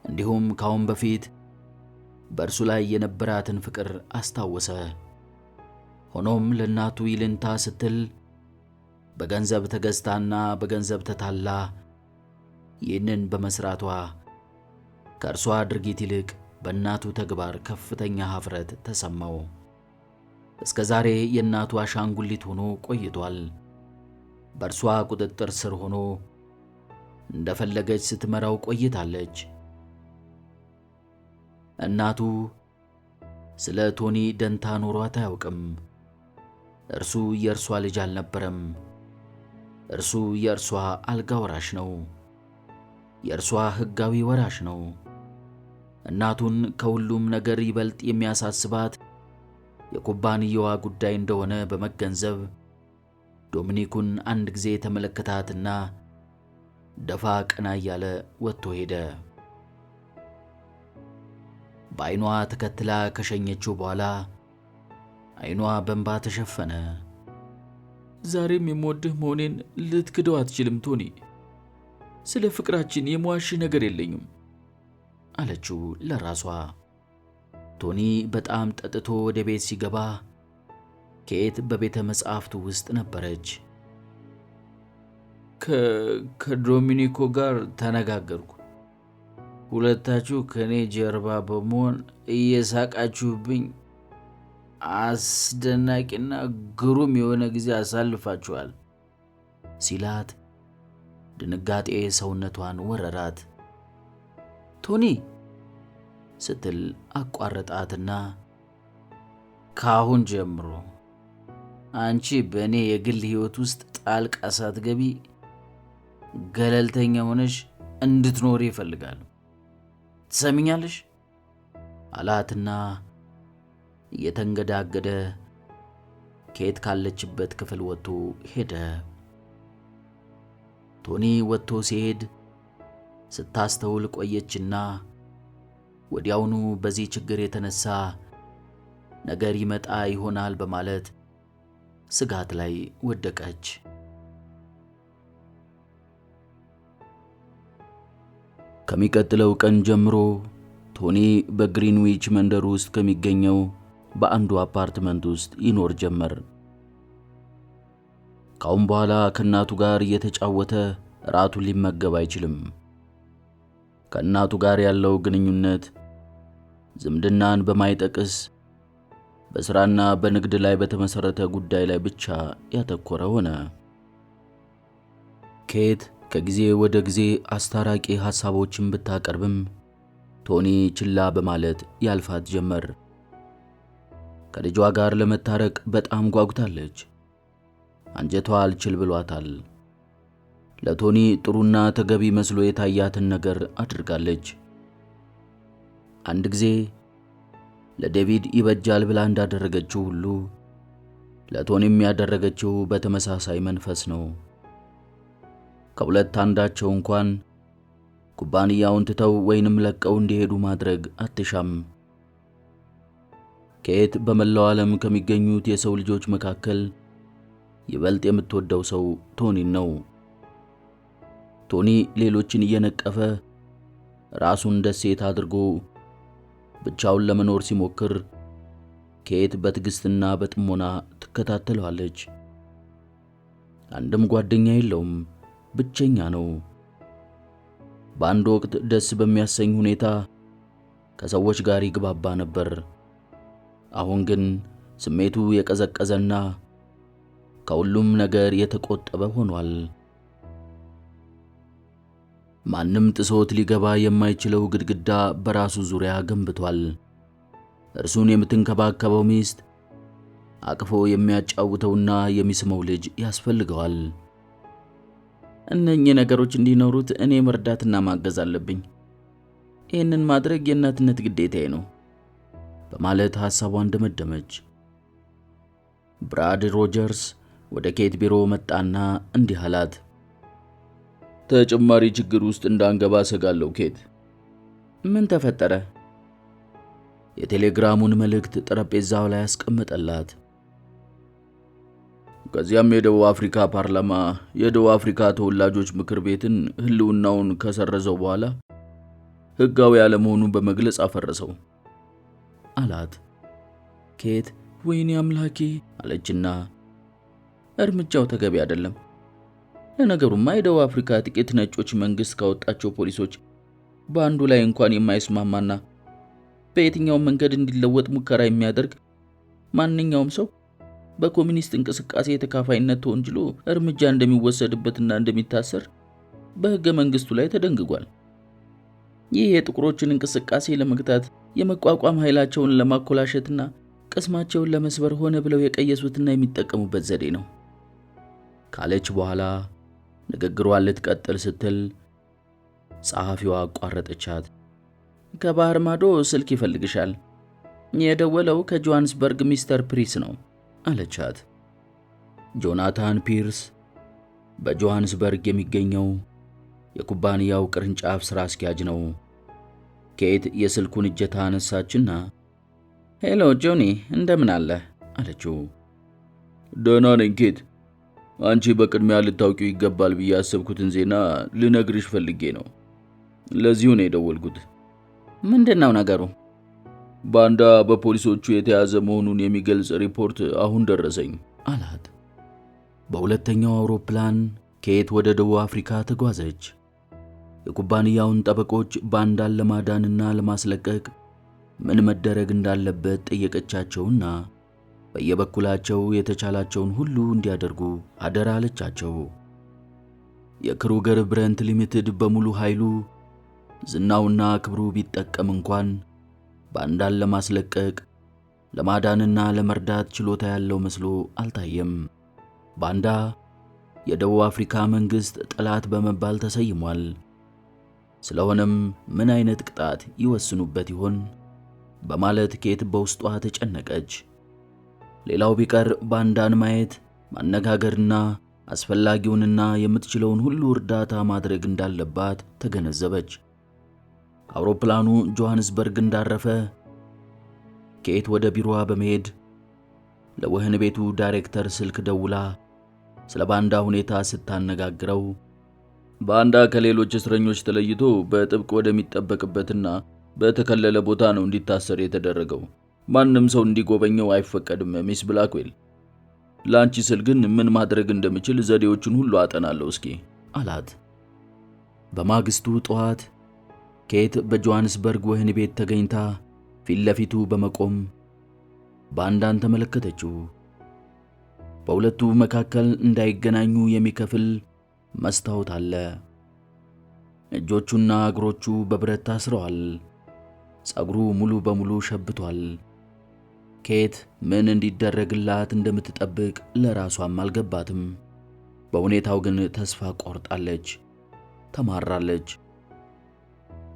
እንዲሁም ካሁን በፊት በእርሱ ላይ የነበራትን ፍቅር አስታወሰ። ሆኖም ለእናቱ ይልንታ ስትል በገንዘብ ተገዝታና በገንዘብ ተታላ ይህንን በመስራቷ ከእርሷ ድርጊት ይልቅ በእናቱ ተግባር ከፍተኛ ኀፍረት ተሰማው። እስከ ዛሬ የእናቱ አሻንጉሊት ሆኖ ቆይቷል። በእርሷ ቁጥጥር ስር ሆኖ እንደፈለገች ስትመራው ቆይታለች። እናቱ ስለ ቶኒ ደንታ ኖሯት አያውቅም። እርሱ የእርሷ ልጅ አልነበረም። እርሱ የእርሷ አልጋ ወራሽ ነው። የእርሷ ሕጋዊ ወራሽ ነው። እናቱን ከሁሉም ነገር ይበልጥ የሚያሳስባት የኩባንያዋ ጉዳይ እንደሆነ በመገንዘብ ዶሚኒኩን አንድ ጊዜ ተመለከታትና ደፋ ቀና እያለ ወጥቶ ሄደ። በዓይኗ ተከትላ ከሸኘችው በኋላ ዓይኗ በእንባ ተሸፈነ። ዛሬም የምወድህ መሆኔን ልትክደው አትችልም ቶኒ። ስለ ፍቅራችን የመዋሽህ ነገር የለኝም አለችው ለራሷ። ቶኒ በጣም ጠጥቶ ወደ ቤት ሲገባ ኬት በቤተ መጻሕፍቱ ውስጥ ነበረች። ከዶሚኒኮ ጋር ተነጋገርኩ። ሁለታችሁ ከኔ ጀርባ በመሆን እየሳቃችሁብኝ አስደናቂና ግሩም የሆነ ጊዜ አሳልፋችኋል ሲላት ድንጋጤ ሰውነቷን ወረራት። ቶኒ ስትል አቋረጣትና ካሁን ጀምሮ አንቺ በእኔ የግል ሕይወት ውስጥ ጣልቃ ሳትገቢ ገለልተኛ ሆነሽ እንድትኖሪ ይፈልጋል። ትሰሚኛለሽ? አላትና እየተንገዳገደ ኬት ካለችበት ክፍል ወጥቶ ሄደ። ቶኒ ወጥቶ ሲሄድ ስታስተውል ቆየችና ወዲያውኑ በዚህ ችግር የተነሳ ነገር ይመጣ ይሆናል በማለት ስጋት ላይ ወደቀች። ከሚቀጥለው ቀን ጀምሮ ቶኒ በግሪንዊች መንደር ውስጥ ከሚገኘው በአንዱ አፓርትመንት ውስጥ ይኖር ጀመር። ካሁን በኋላ ከእናቱ ጋር እየተጫወተ ራቱን ሊመገብ አይችልም። ከእናቱ ጋር ያለው ግንኙነት ዝምድናን በማይጠቅስ በሥራና በንግድ ላይ በተመሠረተ ጉዳይ ላይ ብቻ ያተኮረ ሆነ። ኬት ከጊዜ ወደ ጊዜ አስታራቂ ሐሳቦችን ብታቀርብም ቶኒ ችላ በማለት ያልፋት ጀመር። ከልጇ ጋር ለመታረቅ በጣም ጓጉታለች። አንጀቷ አልችል ብሏታል። ለቶኒ ጥሩና ተገቢ መስሎ የታያትን ነገር አድርጋለች። አንድ ጊዜ ለዴቪድ ይበጃል ብላ እንዳደረገችው ሁሉ ለቶኒም ያደረገችው በተመሳሳይ መንፈስ ነው። ከሁለት አንዳቸው እንኳን ኩባንያውን ትተው ወይንም ለቀው እንዲሄዱ ማድረግ አትሻም። ኬት በመላው ዓለም ከሚገኙት የሰው ልጆች መካከል ይበልጥ የምትወደው ሰው ቶኒን ነው። ቶኒ ሌሎችን እየነቀፈ ራሱን ደሴት አድርጎ ብቻውን ለመኖር ሲሞክር ኬት በትዕግስትና በጥሞና ትከታተለዋለች። አንድም ጓደኛ የለውም፣ ብቸኛ ነው። በአንድ ወቅት ደስ በሚያሰኝ ሁኔታ ከሰዎች ጋር ይግባባ ነበር። አሁን ግን ስሜቱ የቀዘቀዘና ከሁሉም ነገር የተቆጠበ ሆኗል። ማንም ጥሶት ሊገባ የማይችለው ግድግዳ በራሱ ዙሪያ ገንብቷል። እርሱን የምትንከባከበው ሚስት፣ አቅፎ የሚያጫውተውና የሚስመው ልጅ ያስፈልገዋል። እነኚህ ነገሮች እንዲኖሩት እኔ መርዳትና ማገዝ አለብኝ። ይህንን ማድረግ የእናትነት ግዴታዬ ነው በማለት ሐሳቧን ደመደመች። ብራድ ሮጀርስ ወደ ኬት ቢሮ መጣና እንዲህ አላት። ተጨማሪ ችግር ውስጥ እንዳንገባ ሰጋለሁ ኬት። ምን ተፈጠረ? የቴሌግራሙን መልእክት ጠረጴዛው ላይ ያስቀመጠላት። ከዚያም የደቡብ አፍሪካ ፓርላማ የደቡብ አፍሪካ ተወላጆች ምክር ቤትን ህልውናውን ከሰረዘው በኋላ ሕጋዊ ያለመሆኑን በመግለጽ አፈረሰው አላት። ኬት ወይኔ አምላኬ አለችና እርምጃው ተገቢ አይደለም። ለነገሩማ የደቡብ አፍሪካ ጥቂት ነጮች መንግስት ካወጣቸው ፖሊሶች በአንዱ ላይ እንኳን የማይስማማና በየትኛውም መንገድ እንዲለወጥ ሙከራ የሚያደርግ ማንኛውም ሰው በኮሚኒስት እንቅስቃሴ ተካፋይነት ተወንጅሎ እርምጃ እንደሚወሰድበትና እንደሚታሰር በሕገ መንግስቱ ላይ ተደንግጓል። ይህ የጥቁሮችን እንቅስቃሴ ለመግታት የመቋቋም ኃይላቸውን ለማኮላሸትና ቅስማቸውን ለመስበር ሆነ ብለው የቀየሱትና የሚጠቀሙበት ዘዴ ነው ካለች በኋላ ንግግሯን ልትቀጥል ስትል ጸሐፊዋ አቋረጠቻት። ከባህር ማዶ ስልክ ይፈልግሻል። የደወለው ከጆሃንስበርግ ሚስተር ፕሪስ ነው አለቻት። ጆናታን ፒርስ በጆሃንስበርግ የሚገኘው የኩባንያው ቅርንጫፍ ሥራ አስኪያጅ ነው። ኬት የስልኩን እጀታ አነሳችና ሄሎ ጆኒ፣ እንደምን አለህ አለችው። ደህና ነኝ ኬት። አንቺ በቅድሚያ ልታውቂው ይገባል ብዬ ያሰብኩትን ዜና ልነግርሽ ፈልጌ ነው። ለዚሁ ነው የደወልኩት። ምንድነው ነገሩ? ባንዳ በፖሊሶቹ የተያዘ መሆኑን የሚገልጽ ሪፖርት አሁን ደረሰኝ አላት። በሁለተኛው አውሮፕላን ኬት ወደ ደቡብ አፍሪካ ተጓዘች። የኩባንያውን ጠበቆች ባንዳን ለማዳንና ለማስለቀቅ ምን መደረግ እንዳለበት ጠየቀቻቸውና በየበኩላቸው የተቻላቸውን ሁሉ እንዲያደርጉ አደራ አለቻቸው። የክሩገር ብረንት ሊሚትድ በሙሉ ኃይሉ ዝናውና ክብሩ ቢጠቀም እንኳን ባንዳን ለማስለቀቅ ለማዳንና ለመርዳት ችሎታ ያለው መስሎ አልታየም። ባንዳ የደቡብ አፍሪካ መንግሥት ጠላት በመባል ተሰይሟል። ስለሆነም ምን አይነት ቅጣት ይወስኑበት ይሆን በማለት ኬት በውስጧ ተጨነቀች። ሌላው ቢቀር ባንዳን ማየት ማነጋገርና አስፈላጊውንና የምትችለውን ሁሉ እርዳታ ማድረግ እንዳለባት ተገነዘበች። አውሮፕላኑ ጆሐንስበርግ እንዳረፈ ኬት ወደ ቢሮዋ በመሄድ ለወህኒ ቤቱ ዳይሬክተር ስልክ ደውላ ስለ ባንዳ ሁኔታ ስታነጋግረው ባንዳ ከሌሎች እስረኞች ተለይቶ በጥብቅ ወደሚጠበቅበትና በተከለለ ቦታ ነው እንዲታሰር የተደረገው። ማንም ሰው እንዲጎበኘው አይፈቀድም ሚስ ብላክዌል። ላንቺ ስል ግን ምን ማድረግ እንደምችል ዘዴዎችን ሁሉ አጠናለሁ እስኪ አላት። በማግስቱ ጠዋት ኬት በጆሐንስበርግ ወህኒ ቤት ተገኝታ ፊት ለፊቱ በመቆም ባንዳን ተመለከተችው። በሁለቱ መካከል እንዳይገናኙ የሚከፍል መስታወት አለ። እጆቹና እግሮቹ በብረት ታስረዋል። ጸጉሩ ሙሉ በሙሉ ሸብቷል። ኬት ምን እንዲደረግላት እንደምትጠብቅ ለራሷም አልገባትም። በሁኔታው ግን ተስፋ ቆርጣለች፣ ተማራለች።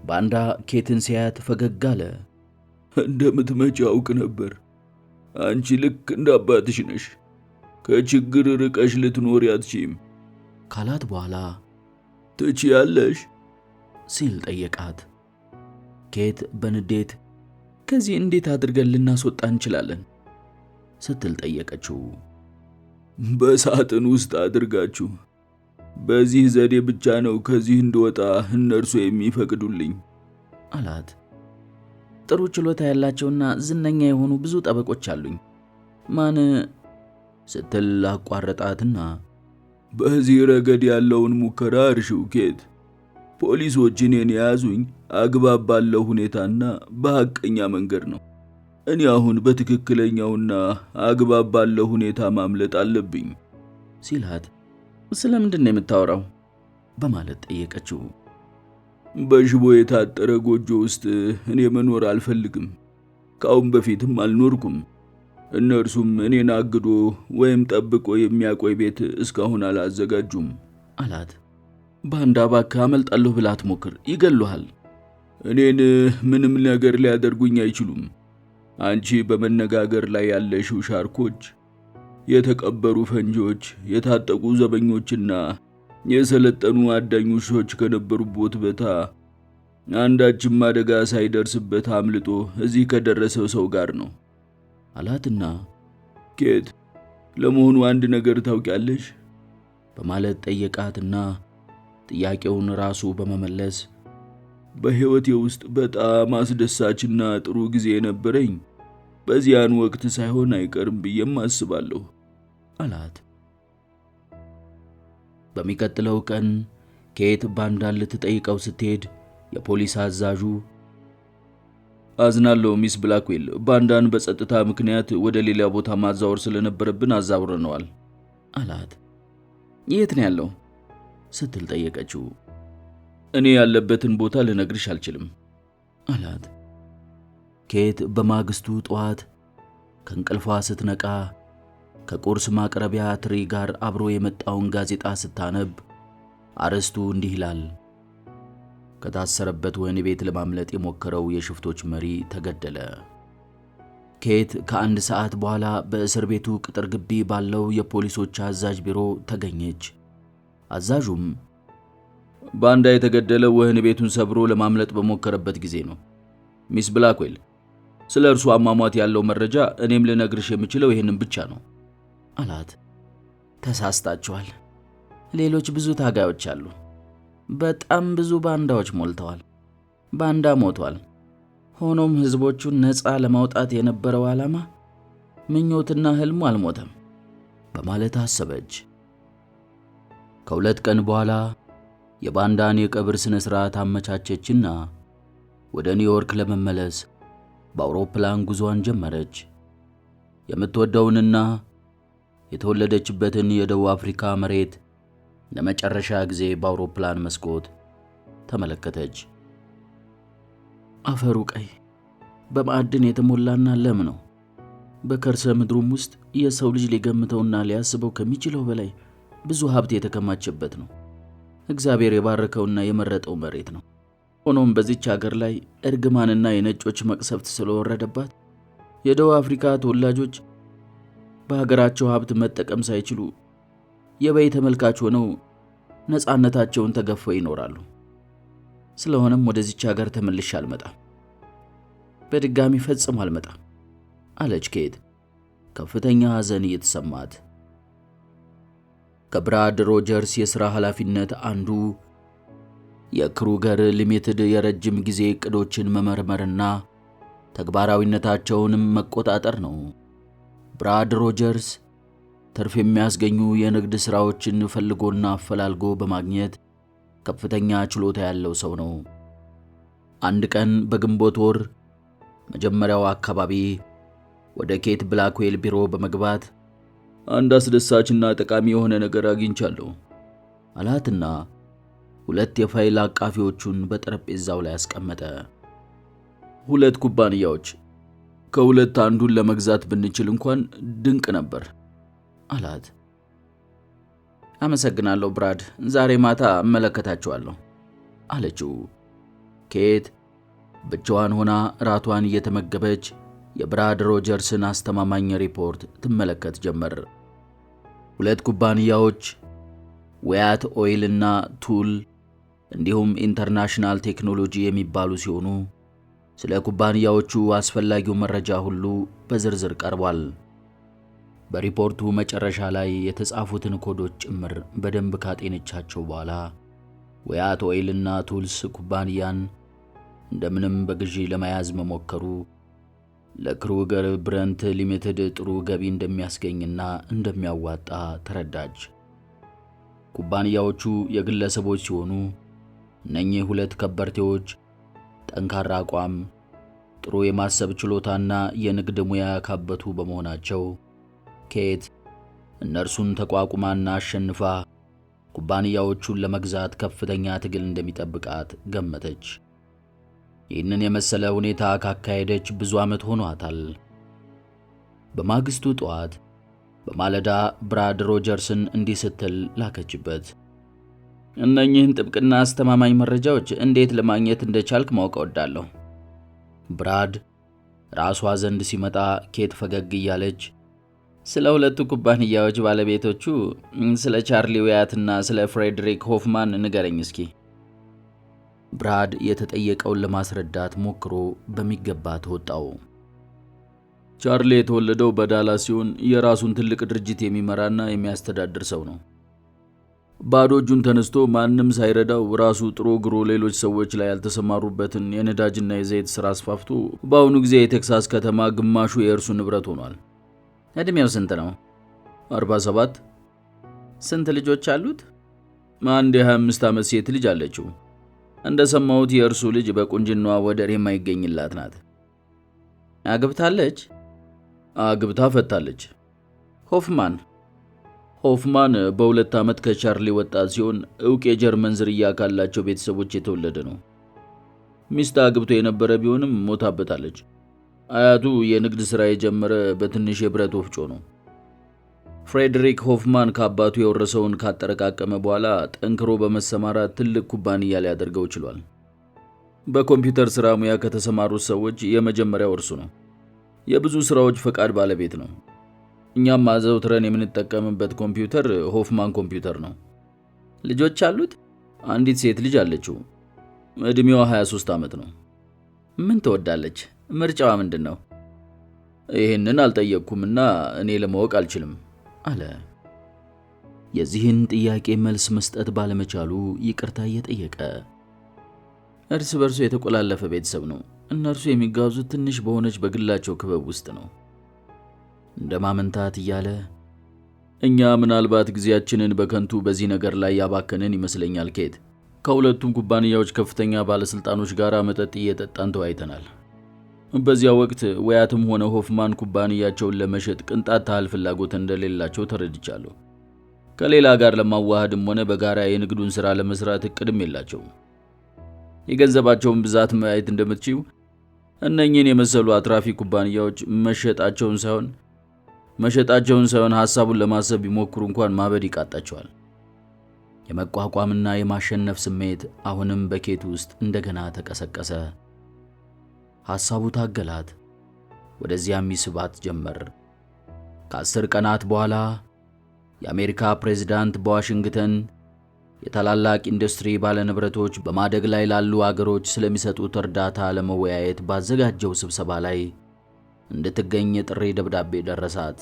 ባንዳ ኬትን ሲያያት ፈገግ አለ። እንደምትመጪ አውቅ ነበር። አንቺ ልክ እንደ አባትሽ ነሽ። ከችግር ርቀሽ ልትኖሪ አትችይም ካላት በኋላ ትችያለሽ ሲል ጠየቃት። ኬት በንዴት ከዚህ እንዴት አድርገን ልናስወጣ እንችላለን ስትል ጠየቀችው። በሳጥን ውስጥ አድርጋችሁ። በዚህ ዘዴ ብቻ ነው ከዚህ እንድወጣ እነርሱ የሚፈቅዱልኝ አላት። ጥሩ ችሎታ ያላቸውና ዝነኛ የሆኑ ብዙ ጠበቆች አሉኝ። ማን ስትል አቋረጣትና በዚህ ረገድ ያለውን ሙከራ እርሺው ኬት። ፖሊሶች እኔን የያዙኝ አግባብ ባለው ሁኔታና በሐቀኛ መንገድ ነው። እኔ አሁን በትክክለኛውና አግባብ ባለው ሁኔታ ማምለጥ አለብኝ ሲላት ስለምንድን ነው የምታወራው በማለት ጠየቀችው። በሽቦ የታጠረ ጎጆ ውስጥ እኔ መኖር አልፈልግም። ካሁን በፊትም አልኖርኩም። እነርሱም እኔን አግዶ ወይም ጠብቆ የሚያቆይ ቤት እስካሁን አላዘጋጁም አላት። ባንዳ እባክህ አመልጣለሁ ብላ አትሞክር፣ ይገሉሃል። እኔን ምንም ነገር ሊያደርጉኝ አይችሉም። አንቺ በመነጋገር ላይ ያለሽው ሻርኮች፣ የተቀበሩ ፈንጂዎች፣ የታጠቁ ዘበኞችና የሰለጠኑ አዳኝ ውሾች ከነበሩበት ቦታ አንዳችም አደጋ ሳይደርስበት አምልጦ እዚህ ከደረሰው ሰው ጋር ነው አላትና ኬት ለመሆኑ አንድ ነገር ታውቂያለሽ በማለት ጠየቃትና ጥያቄውን ራሱ በመመለስ በሕይወቴ ውስጥ በጣም አስደሳችና ጥሩ ጊዜ ነበረኝ በዚያን ወቅት ሳይሆን አይቀርም ብዬም አስባለሁ አላት። በሚቀጥለው ቀን ኬት ባንዳን ልትጠይቀው ስትሄድ የፖሊስ አዛዡ አዝናለሁ ሚስ ብላክዌል፣ ባንዳን በጸጥታ ምክንያት ወደ ሌላ ቦታ ማዛወር ስለነበረብን አዛውረነዋል አላት። የት ነው ያለው ስትል ጠየቀችው። እኔ ያለበትን ቦታ ልነግርሽ አልችልም አላት። ኬት በማግስቱ ጠዋት ከእንቅልፏ ስትነቃ ከቁርስ ማቅረቢያ ትሪ ጋር አብሮ የመጣውን ጋዜጣ ስታነብ አርዕስቱ እንዲህ ይላል። ከታሰረበት ወህኒ ቤት ለማምለጥ የሞከረው የሽፍቶች መሪ ተገደለ። ኬት ከአንድ ሰዓት በኋላ በእስር ቤቱ ቅጥር ግቢ ባለው የፖሊሶች አዛዥ ቢሮ ተገኘች። አዛዡም ባንዳ የተገደለው ወህኒ ቤቱን ሰብሮ ለማምለጥ በሞከረበት ጊዜ ነው። ሚስ ብላክዌል፣ ስለ እርሱ አሟሟት ያለው መረጃ እኔም ልነግርሽ የምችለው ይህንን ብቻ ነው አላት። ተሳስታችኋል። ሌሎች ብዙ ታጋዮች አሉ። በጣም ብዙ ባንዳዎች ሞልተዋል። ባንዳ ሞቷል። ሆኖም ህዝቦቹን ነፃ ለማውጣት የነበረው ዓላማ ምኞትና ህልሙ አልሞተም በማለት አሰበች። ከሁለት ቀን በኋላ የባንዳን የቀብር ስነ ስርዓት አመቻቸችና ወደ ኒውዮርክ ለመመለስ በአውሮፕላን ጉዞዋን ጀመረች። የምትወደውንና የተወለደችበትን የደቡብ አፍሪካ መሬት ለመጨረሻ ጊዜ በአውሮፕላን መስኮት ተመለከተች። አፈሩ ቀይ፣ በማዕድን የተሞላና ለም ነው። በከርሰ ምድሩም ውስጥ የሰው ልጅ ሊገምተውና ሊያስበው ከሚችለው በላይ ብዙ ሀብት የተከማቸበት ነው። እግዚአብሔር የባረከውና የመረጠው መሬት ነው። ሆኖም በዚች ሀገር ላይ እርግማንና የነጮች መቅሰፍት ስለወረደባት የደቡብ አፍሪካ ተወላጆች በሀገራቸው ሀብት መጠቀም ሳይችሉ የበይ ተመልካች ሆነው ነፃነታቸውን ተገፈው ይኖራሉ። ስለሆነም ወደዚች ሀገር ተመልሼ አልመጣም፣ በድጋሚ ፈጽሞ አልመጣም አለች ኬት ከፍተኛ ሐዘን እየተሰማት። ከብራድ ሮጀርስ የሥራ ኃላፊነት አንዱ የክሩገር ሊሚትድ የረጅም ጊዜ ዕቅዶችን መመርመርና ተግባራዊነታቸውንም መቆጣጠር ነው። ብራድ ሮጀርስ ትርፍ የሚያስገኙ የንግድ ሥራዎችን ፈልጎና አፈላልጎ በማግኘት ከፍተኛ ችሎታ ያለው ሰው ነው። አንድ ቀን በግንቦት ወር መጀመሪያው አካባቢ ወደ ኬት ብላክዌል ቢሮ በመግባት አንድ አስደሳችና ጠቃሚ የሆነ ነገር አግኝቻለሁ አላትና ሁለት የፋይል አቃፊዎቹን በጠረጴዛው ላይ አስቀመጠ። ሁለት ኩባንያዎች፣ ከሁለት አንዱን ለመግዛት ብንችል እንኳን ድንቅ ነበር አላት። አመሰግናለሁ ብራድ፣ ዛሬ ማታ እመለከታቸዋለሁ አለችው። ኬት ብቻዋን ሆና ራቷን እየተመገበች የብራድ ሮጀርስን አስተማማኝ ሪፖርት ትመለከት ጀመር። ሁለት ኩባንያዎች ወያት ኦይልና ቱል እንዲሁም ኢንተርናሽናል ቴክኖሎጂ የሚባሉ ሲሆኑ ስለ ኩባንያዎቹ አስፈላጊው መረጃ ሁሉ በዝርዝር ቀርቧል። በሪፖርቱ መጨረሻ ላይ የተጻፉትን ኮዶች ጭምር በደንብ ካጤነቻቸው በኋላ ወያት ኦይልና ቱልስ ኩባንያን እንደምንም በግዢ ለመያዝ መሞከሩ ለክሩገር ብረንት ሊሚትድ ጥሩ ገቢ እንደሚያስገኝና እንደሚያዋጣ ተረዳች። ኩባንያዎቹ የግለሰቦች ሲሆኑ እነኚህ ሁለት ከበርቴዎች ጠንካራ አቋም፣ ጥሩ የማሰብ ችሎታና የንግድ ሙያ ያካበቱ በመሆናቸው ኬት እነርሱን ተቋቁማና አሸንፋ ኩባንያዎቹን ለመግዛት ከፍተኛ ትግል እንደሚጠብቃት ገመተች። ይህንን የመሰለ ሁኔታ ካካሄደች ብዙ ዓመት ሆኗታል። በማግስቱ ጠዋት በማለዳ ብራድ ሮጀርስን እንዲህ ስትል ላከችበት። እነኚህን ጥብቅና አስተማማኝ መረጃዎች እንዴት ለማግኘት እንደቻልክ ማወቅ እወዳለሁ። ብራድ ራሷ ዘንድ ሲመጣ ኬት ፈገግ እያለች ስለ ሁለቱ ኩባንያዎች ባለቤቶቹ ስለ ቻርሊ ዌያትና ስለ ፍሬድሪክ ሆፍማን ንገረኝ እስኪ። ብራድ የተጠየቀውን ለማስረዳት ሞክሮ በሚገባ ተወጣው። ቻርሊ የተወለደው በዳላስ ሲሆን የራሱን ትልቅ ድርጅት የሚመራና የሚያስተዳድር ሰው ነው። ባዶ እጁን ተነስቶ ማንም ሳይረዳው ራሱ ጥሮ ግሮ ሌሎች ሰዎች ላይ ያልተሰማሩበትን የነዳጅና የዘይት ሥራ አስፋፍቶ በአሁኑ ጊዜ የቴክሳስ ከተማ ግማሹ የእርሱ ንብረት ሆኗል። ዕድሜው ስንት ነው? 47። ስንት ልጆች አሉት? አንድ የ25 ዓመት ሴት ልጅ አለችው። እንደሰማሁት የእርሱ ልጅ በቁንጅናዋ ወደር የማይገኝላት ናት። አግብታለች? አግብታ ፈታለች። ሆፍማን በ2 ዓመት ከቻርሊ ወጣት ሲሆን ዕውቅ የጀርመን ዝርያ ካላቸው ቤተሰቦች የተወለደ ነው። ሚስት አግብቶ የነበረ ቢሆንም ሞታበታለች። አያቱ የንግድ ሥራ የጀመረ በትንሽ የብረት ወፍጮ ነው። ፍሬድሪክ ሆፍማን ከአባቱ የወረሰውን ካጠረቃቀመ በኋላ ጠንክሮ በመሰማራት ትልቅ ኩባንያ ሊያደርገው ችሏል። በኮምፒውተር ሥራ ሙያ ከተሰማሩት ሰዎች የመጀመሪያው እርሱ ነው። የብዙ ሥራዎች ፈቃድ ባለቤት ነው። እኛም አዘውትረን የምንጠቀምበት ኮምፒውተር ሆፍማን ኮምፒውተር ነው። ልጆች አሉት? አንዲት ሴት ልጅ አለችው። ዕድሜዋ 23 ዓመት ነው። ምን ትወዳለች? ምርጫዋ ምንድን ነው? ይህንን አልጠየቅኩምና እኔ ለማወቅ አልችልም አለ። የዚህን ጥያቄ መልስ መስጠት ባለመቻሉ ይቅርታ እየጠየቀ እርስ በርሱ የተቆላለፈ ቤተሰብ ነው። እነርሱ የሚጋዙት ትንሽ በሆነች በግላቸው ክበብ ውስጥ ነው። እንደ ማመንታት እያለ እኛ ምናልባት ጊዜያችንን በከንቱ በዚህ ነገር ላይ ያባከንን ይመስለኛል ኬት። ከሁለቱም ኩባንያዎች ከፍተኛ ባለስልጣኖች ጋር መጠጥ እየጠጣን ተወያይተናል። በዚያ ወቅት ወያትም ሆነ ሆፍማን ኩባንያቸውን ለመሸጥ ቅንጣት ታህል ፍላጎት እንደሌላቸው ተረድቻለሁ። ከሌላ ጋር ለማዋሃድም ሆነ በጋራ የንግዱን ሥራ ለመስራት እቅድም የላቸውም። የገንዘባቸውን ብዛት ማየት እንደምትችው እነኚህን የመሰሉ አትራፊ ኩባንያዎች መሸጣቸውን ሳይሆን ሐሳቡን ለማሰብ ቢሞክሩ እንኳን ማበድ ይቃጣቸዋል። የመቋቋምና የማሸነፍ ስሜት አሁንም በኬት ውስጥ እንደገና ተቀሰቀሰ። ሐሳቡ ታገላት፣ ወደዚያም ይስባት ጀመር። ከ10 ቀናት በኋላ የአሜሪካ ፕሬዝዳንት በዋሽንግተን የታላላቅ ኢንዱስትሪ ባለንብረቶች በማደግ ላይ ላሉ አገሮች ስለሚሰጡት እርዳታ ለመወያየት ባዘጋጀው ስብሰባ ላይ እንድትገኝ የጥሪ ደብዳቤ ደረሳት።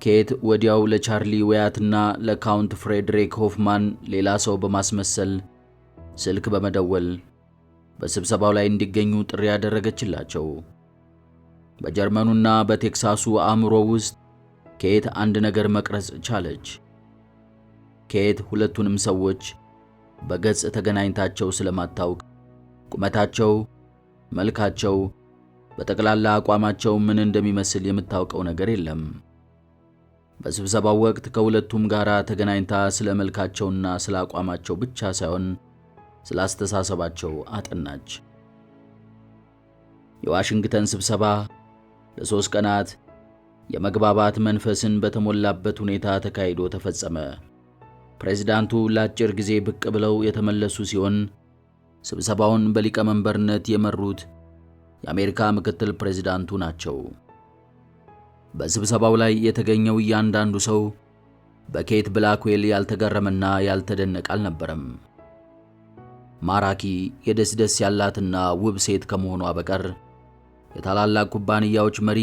ኬት ወዲያው ለቻርሊ ወያትና ለካውንት ፍሬድሪክ ሆፍማን ሌላ ሰው በማስመሰል ስልክ በመደወል በስብሰባው ላይ እንዲገኙ ጥሪ ያደረገችላቸው። በጀርመኑና በቴክሳሱ አእምሮ ውስጥ ኬት አንድ ነገር መቅረጽ ቻለች። ኬት ሁለቱንም ሰዎች በገጽ ተገናኝታቸው ስለማታውቅ ቁመታቸው፣ መልካቸው፣ በጠቅላላ አቋማቸው ምን እንደሚመስል የምታውቀው ነገር የለም። በስብሰባው ወቅት ከሁለቱም ጋር ተገናኝታ ስለ መልካቸውና ስለ አቋማቸው ብቻ ሳይሆን ስለ አስተሳሰባቸው አጠናች። የዋሽንግተን ስብሰባ ለ3 ቀናት የመግባባት መንፈስን በተሞላበት ሁኔታ ተካሂዶ ተፈጸመ። ፕሬዝዳንቱ ለአጭር ጊዜ ብቅ ብለው የተመለሱ ሲሆን ስብሰባውን በሊቀመንበርነት የመሩት የአሜሪካ ምክትል ፕሬዝዳንቱ ናቸው። በስብሰባው ላይ የተገኘው እያንዳንዱ ሰው በኬት ብላክዌል ያልተገረመና ያልተደነቀ አልነበረም። ማራኪ የደስደስ ያላትና ውብ ሴት ከመሆኗ በቀር የታላላቅ ኩባንያዎች መሪ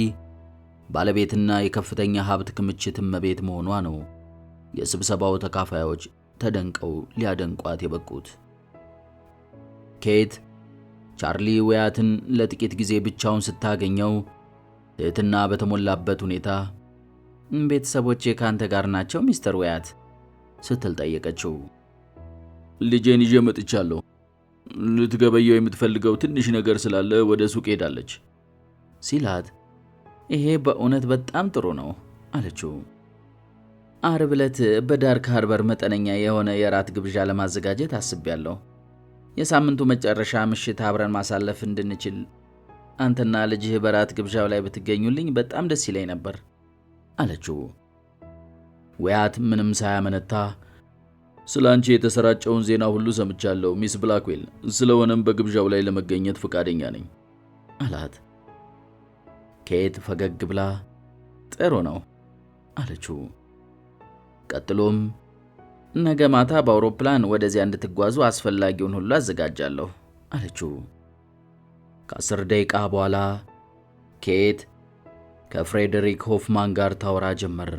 ባለቤትና የከፍተኛ ሀብት ክምችት እመቤት መሆኗ ነው የስብሰባው ተካፋዮች ተደንቀው ሊያደንቋት የበቁት። ኬት ቻርሊ ወያትን ለጥቂት ጊዜ ብቻውን ስታገኘው ትህትና በተሞላበት ሁኔታ ቤተሰቦቼ ካንተ ጋር ናቸው ሚስተር ወያት ስትል ጠየቀችው። ልጄን ይዤ መጥቻለሁ። ልትገበየው የምትፈልገው ትንሽ ነገር ስላለ ወደ ሱቅ ሄዳለች ሲላት፣ ይሄ በእውነት በጣም ጥሩ ነው አለችው። ዓርብ ዕለት በዳርክ ሃርበር መጠነኛ የሆነ የራት ግብዣ ለማዘጋጀት አስቤያለሁ። የሳምንቱ መጨረሻ ምሽት አብረን ማሳለፍ እንድንችል አንተና ልጅህ በራት ግብዣው ላይ ብትገኙልኝ በጣም ደስ ይለኝ ነበር አለችው። ወያት ምንም ሳያመነታ ስለ አንቺ የተሰራጨውን ዜና ሁሉ ሰምቻለሁ ሚስ ብላክዌል፣ ስለሆነም በግብዣው ላይ ለመገኘት ፈቃደኛ ነኝ አላት። ኬት ፈገግ ብላ ጥሩ ነው አለችው። ቀጥሎም ነገ ማታ በአውሮፕላን ወደዚያ እንድትጓዙ አስፈላጊውን ሁሉ አዘጋጃለሁ አለችው። ከ10 ደቂቃ በኋላ ኬት ከፍሬድሪክ ሆፍማን ጋር ታወራ ጀመር።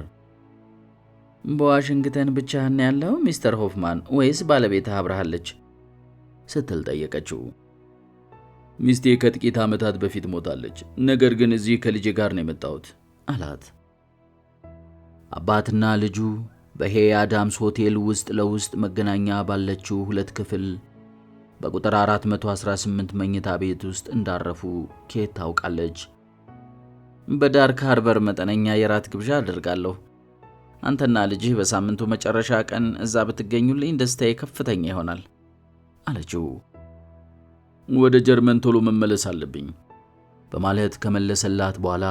በዋሽንግተን ብቻህን ያለው ሚስተር ሆፍማን ወይስ ባለቤትህ አብራሃለች ስትል ጠየቀችው። ሚስቴ ከጥቂት ዓመታት በፊት ሞታለች፣ ነገር ግን እዚህ ከልጄ ጋር ነው የመጣሁት አላት። አባትና ልጁ በሄ አዳምስ ሆቴል ውስጥ ለውስጥ መገናኛ ባለችው 2 ክፍል በቁጥር 418 መኝታ ቤት ውስጥ እንዳረፉ ኬት ታውቃለች። በዳርክ ሃርበር መጠነኛ የራት ግብዣ አደርጋለሁ። አንተና ልጅህ በሳምንቱ መጨረሻ ቀን እዛ ብትገኙልኝ ደስታዬ ከፍተኛ ይሆናል አለችው። ወደ ጀርመን ቶሎ መመለስ አለብኝ በማለት ከመለሰላት በኋላ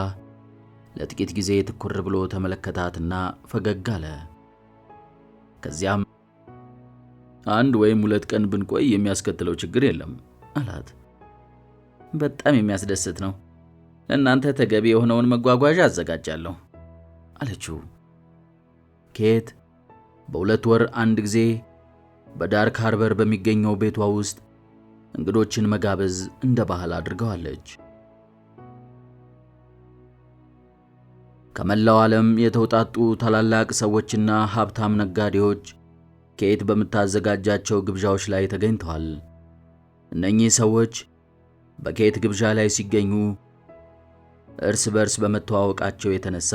ለጥቂት ጊዜ ትኩር ብሎ ተመለከታትና ፈገግ አለ። ከዚያም 1 ወይም 2 ቀን ብንቆይ የሚያስከትለው ችግር የለም አላት። በጣም የሚያስደስት ነው። ለእናንተ ተገቢ የሆነውን መጓጓዣ አዘጋጃለሁ አለችው። ኬት በ2 ወር አንድ ጊዜ በዳርክ ሃርበር በሚገኘው ቤቷ ውስጥ እንግዶችን መጋበዝ እንደ ባህል አድርገዋለች። ከመላው ዓለም የተውጣጡ ታላላቅ ሰዎችና ሀብታም ነጋዴዎች ኬት በምታዘጋጃቸው ግብዣዎች ላይ ተገኝተዋል። እነኚህ ሰዎች በኬት ግብዣ ላይ ሲገኙ እርስ በርስ በመተዋወቃቸው የተነሳ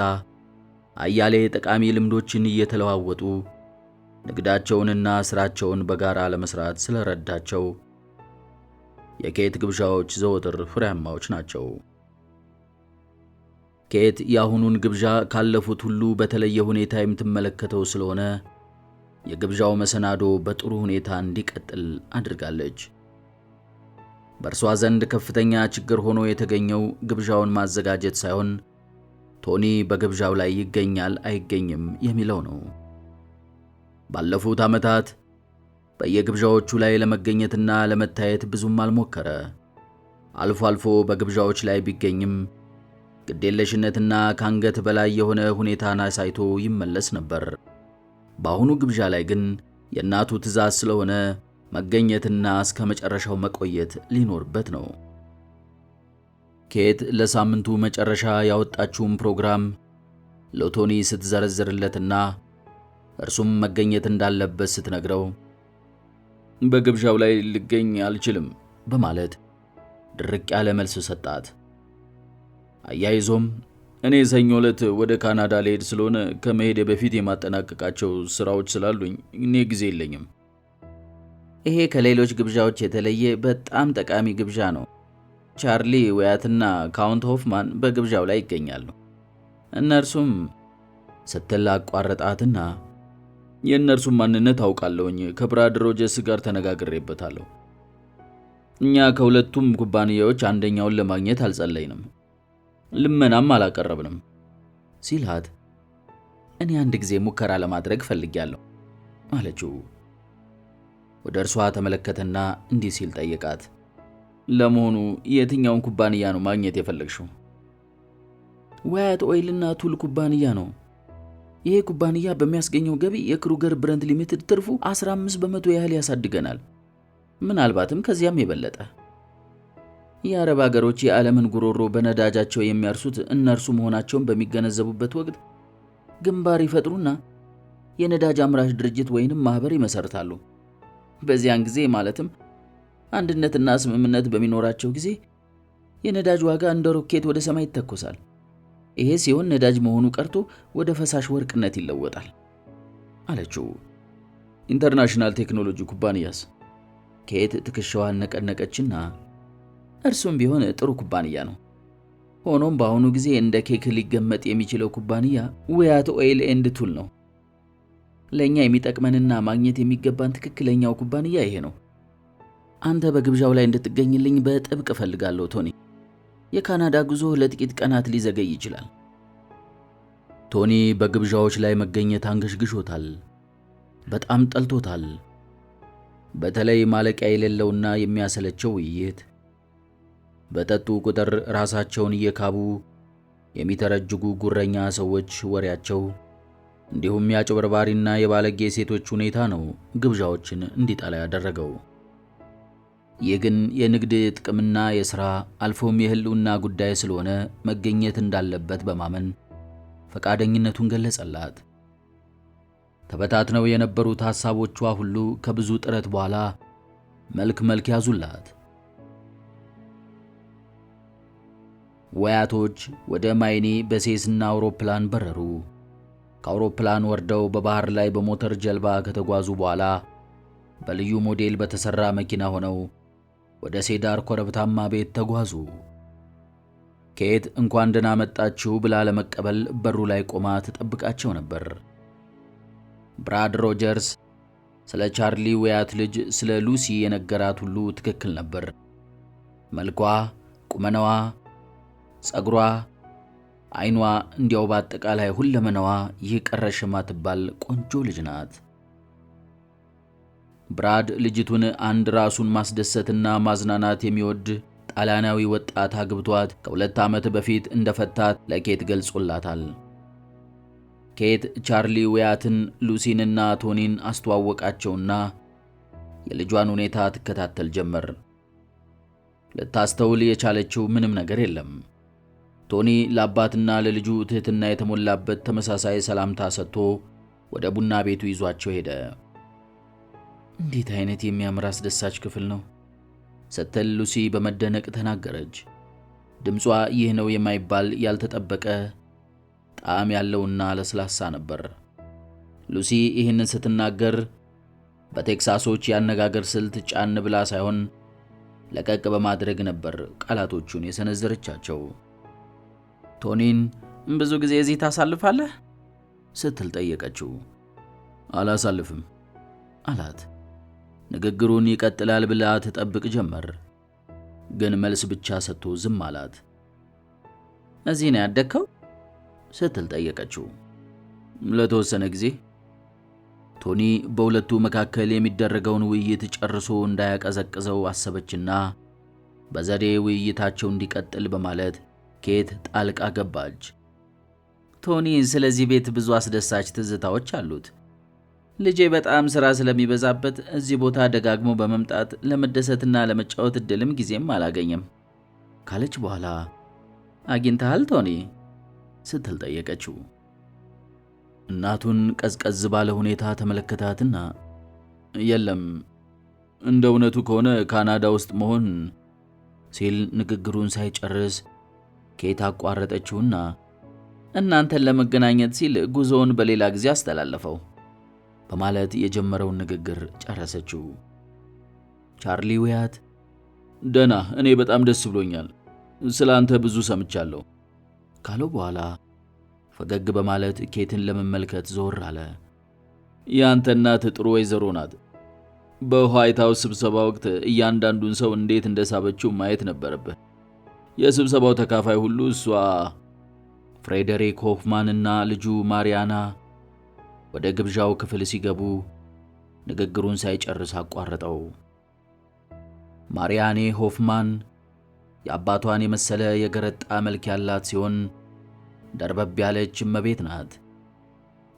አያሌ ጠቃሚ ልምዶችን እየተለዋወጡ ንግዳቸውንና ስራቸውን በጋራ ለመስራት ስለረዳቸው የኬት ግብዣዎች ዘወትር ፍሬያማዎች ናቸው። ኬት የአሁኑን ግብዣ ካለፉት ሁሉ በተለየ ሁኔታ የምትመለከተው ስለሆነ የግብዣው መሰናዶ በጥሩ ሁኔታ እንዲቀጥል አድርጋለች። በእርሷ ዘንድ ከፍተኛ ችግር ሆኖ የተገኘው ግብዣውን ማዘጋጀት ሳይሆን ቶኒ በግብዣው ላይ ይገኛል አይገኝም የሚለው ነው። ባለፉት ዓመታት በየግብዣዎቹ ላይ ለመገኘትና ለመታየት ብዙም አልሞከረ። አልፎ አልፎ በግብዣዎች ላይ ቢገኝም ግዴለሽነትና ከአንገት በላይ የሆነ ሁኔታን አሳይቶ ይመለስ ነበር። በአሁኑ ግብዣ ላይ ግን የእናቱ ትዕዛዝ ስለሆነ መገኘትና እስከ መጨረሻው መቆየት ሊኖርበት ነው። ኬት ለሳምንቱ መጨረሻ ያወጣችውን ፕሮግራም ለቶኒ ስትዘረዝርለትና እርሱም መገኘት እንዳለበት ስትነግረው በግብዣው ላይ ልገኝ አልችልም በማለት ድርቅ ያለ መልስ ሰጣት። አያይዞም እኔ ሰኞ ዕለት ወደ ካናዳ ልሄድ ስለሆነ ከመሄድ በፊት የማጠናቀቃቸው ስራዎች ስላሉኝ እኔ ጊዜ የለኝም። ይሄ ከሌሎች ግብዣዎች የተለየ በጣም ጠቃሚ ግብዣ ነው። ቻርሊ ዌያትና ካውንት ሆፍማን በግብዣው ላይ ይገኛሉ። እነርሱም ስትል አቋረጣትና የእነርሱም ማንነት አውቃለሁኝ። ከብራድ ሮጀርስ ጋር ተነጋግሬበታለሁ። እኛ ከሁለቱም ኩባንያዎች አንደኛውን ለማግኘት አልጸለይንም፣ ልመናም አላቀረብንም ሲልሃት እኔ አንድ ጊዜ ሙከራ ለማድረግ ፈልጌያለሁ አለችው። ወደ እርሷ ተመለከተና እንዲህ ሲል ጠየቃት። ለመሆኑ የትኛውን ኩባንያ ነው ማግኘት የፈለግሽው? ዋያት ኦይልና ቱል ኩባንያ ነው። ይሄ ኩባንያ በሚያስገኘው ገቢ የክሩገር ብረንት ሊሚትድ ትርፉ 15 በመቶ ያህል ያሳድገናል፣ ምናልባትም ከዚያም የበለጠ። የአረብ ሀገሮች የዓለምን ጉሮሮ በነዳጃቸው የሚያርሱት እነርሱ መሆናቸውን በሚገነዘቡበት ወቅት ግንባር ይፈጥሩና የነዳጅ አምራች ድርጅት ወይንም ማህበር ይመሰርታሉ። በዚያን ጊዜ ማለትም አንድነትና ስምምነት በሚኖራቸው ጊዜ የነዳጅ ዋጋ እንደ ሮኬት ወደ ሰማይ ይተኮሳል። ይሄ ሲሆን ነዳጅ መሆኑ ቀርቶ ወደ ፈሳሽ ወርቅነት ይለወጣል አለችው። ኢንተርናሽናል ቴክኖሎጂ ኩባንያስ? ኬት ትከሻዋን ነቀነቀችና እርሱም ቢሆን ጥሩ ኩባንያ ነው። ሆኖም በአሁኑ ጊዜ እንደ ኬክ ሊገመጥ የሚችለው ኩባንያ ዋያት ኦይል ኤንድ ቱል ነው። ለኛ የሚጠቅመንና ማግኘት የሚገባን ትክክለኛው ኩባንያ ይሄ ነው። አንተ በግብዣው ላይ እንድትገኝልኝ በጥብቅ እፈልጋለሁ ቶኒ። የካናዳ ጉዞ ለጥቂት ቀናት ሊዘገይ ይችላል። ቶኒ በግብዣዎች ላይ መገኘት አንገሽግሾታል። በጣም ጠልቶታል። በተለይ ማለቂያ የሌለውና የሚያሰለቸው ውይይት፣ በጠጡ ቁጥር ራሳቸውን እየካቡ የሚተረጅጉ ጉረኛ ሰዎች ወሬያቸው፣ እንዲሁም የአጭበርባሪና የባለጌ ሴቶች ሁኔታ ነው ግብዣዎችን እንዲጠላ ያደረገው። ይህ ግን የንግድ ጥቅምና የሥራ አልፎም የህልውና ጉዳይ ስለሆነ መገኘት እንዳለበት በማመን ፈቃደኝነቱን ገለጸላት። ተበታትነው የነበሩት ሐሳቦቿ ሁሉ ከብዙ ጥረት በኋላ መልክ ያዙላት። ወያቶች ወደ ማይኒ በሴስና አውሮፕላን በረሩ። ከአውሮፕላን ወርደው በባህር ላይ በሞተር ጀልባ ከተጓዙ በኋላ በልዩ ሞዴል በተሰራ መኪና ሆነው ወደ ሴዳር ኮረብታማ ቤት ተጓዙ። ኬት እንኳን ደህና መጣችሁ ብላ ለመቀበል በሩ ላይ ቆማ ተጠብቃቸው ነበር። ብራድ ሮጀርስ ስለ ቻርሊ ዌያት ልጅ ስለ ሉሲ የነገራት ሁሉ ትክክል ነበር። መልኳ፣ ቁመናዋ፣ ጸጉሯ፣ አይኗ፣ እንዲያው በአጠቃላይ ሁለመናዋ ይህ ቀረሽ የማትባል ቆንጆ ልጅ ናት። ብራድ ልጅቱን አንድ ራሱን ማስደሰትና ማዝናናት የሚወድ ጣሊያናዊ ወጣት አግብቷት ከ2 ዓመት በፊት እንደፈታት ለኬት ገልጾላታል። ኬት ቻርሊ ዌያትን፣ ሉሲንና ቶኒን አስተዋወቃቸውና የልጇን ሁኔታ ትከታተል ጀመር። ልታስተውል የቻለችው ምንም ነገር የለም። ቶኒ ለአባትና ለልጁ ትህትና የተሞላበት ተመሳሳይ ሰላምታ ሰጥቶ ወደ ቡና ቤቱ ይዟቸው ሄደ። እንዴት አይነት የሚያምር አስደሳች ክፍል ነው ስትል ሉሲ በመደነቅ ተናገረች። ድምጿ ይህ ነው የማይባል ያልተጠበቀ ጣዕም ያለውና ለስላሳ ነበር። ሉሲ ይህንን ስትናገር በቴክሳሶች ያነጋገር ስልት ጫን ብላ ሳይሆን ለቀቅ በማድረግ ነበር ቃላቶቹን የሰነዘረቻቸው። ቶኒን ብዙ ጊዜ እዚህ ታሳልፋለህ ስትል ጠየቀችው። አላሳልፍም አላት። ንግግሩን ይቀጥላል ብላ ትጠብቅ ጀመር፣ ግን መልስ ብቻ ሰጥቶ ዝም አላት። እዚህ ነው ያደግከው ስትል ጠየቀችው። ለተወሰነ ጊዜ። ቶኒ በሁለቱ መካከል የሚደረገውን ውይይት ጨርሶ እንዳያቀዘቅዘው አሰበችና በዘዴ ውይይታቸው እንዲቀጥል በማለት ኬት ጣልቃ ገባች። ቶኒ ስለዚህ ቤት ብዙ አስደሳች ትዝታዎች አሉት። ልጄ በጣም ሥራ ስለሚበዛበት እዚህ ቦታ ደጋግሞ በመምጣት ለመደሰትና ለመጫወት እድልም ጊዜም አላገኘም ካለች በኋላ አግኝተሃል ቶኒ ስትል ጠየቀችው። እናቱን ቀዝቀዝ ባለ ሁኔታ ተመለከታትና የለም፣ እንደ እውነቱ ከሆነ ካናዳ ውስጥ መሆን ሲል ንግግሩን ሳይጨርስ ኬት አቋረጠችውና እናንተን ለመገናኘት ሲል ጉዞውን በሌላ ጊዜ አስተላለፈው በማለት የጀመረውን ንግግር ጨረሰችው። ቻርሊ ዊያት ደና፣ እኔ በጣም ደስ ብሎኛል፣ ስላንተ ብዙ ሰምቻለሁ ካለው በኋላ ፈገግ በማለት ኬትን ለመመልከት ዞር አለ። ያንተ እናት ጥሩ ወይዘሮ ናት። በዋይት ሃውስ ስብሰባ ወቅት እያንዳንዱን ሰው እንዴት እንደሳበችው ማየት ነበረብህ። የስብሰባው ተካፋይ ሁሉ እሷ። ፍሬዴሪክ ሆፍማንና ልጁ ማሪያና ወደ ግብዣው ክፍል ሲገቡ ንግግሩን ሳይጨርስ አቋረጠው። ማሪያኔ ሆፍማን የአባቷን የመሰለ የገረጣ መልክ ያላት ሲሆን ደርበብ ያለች እመቤት ናት።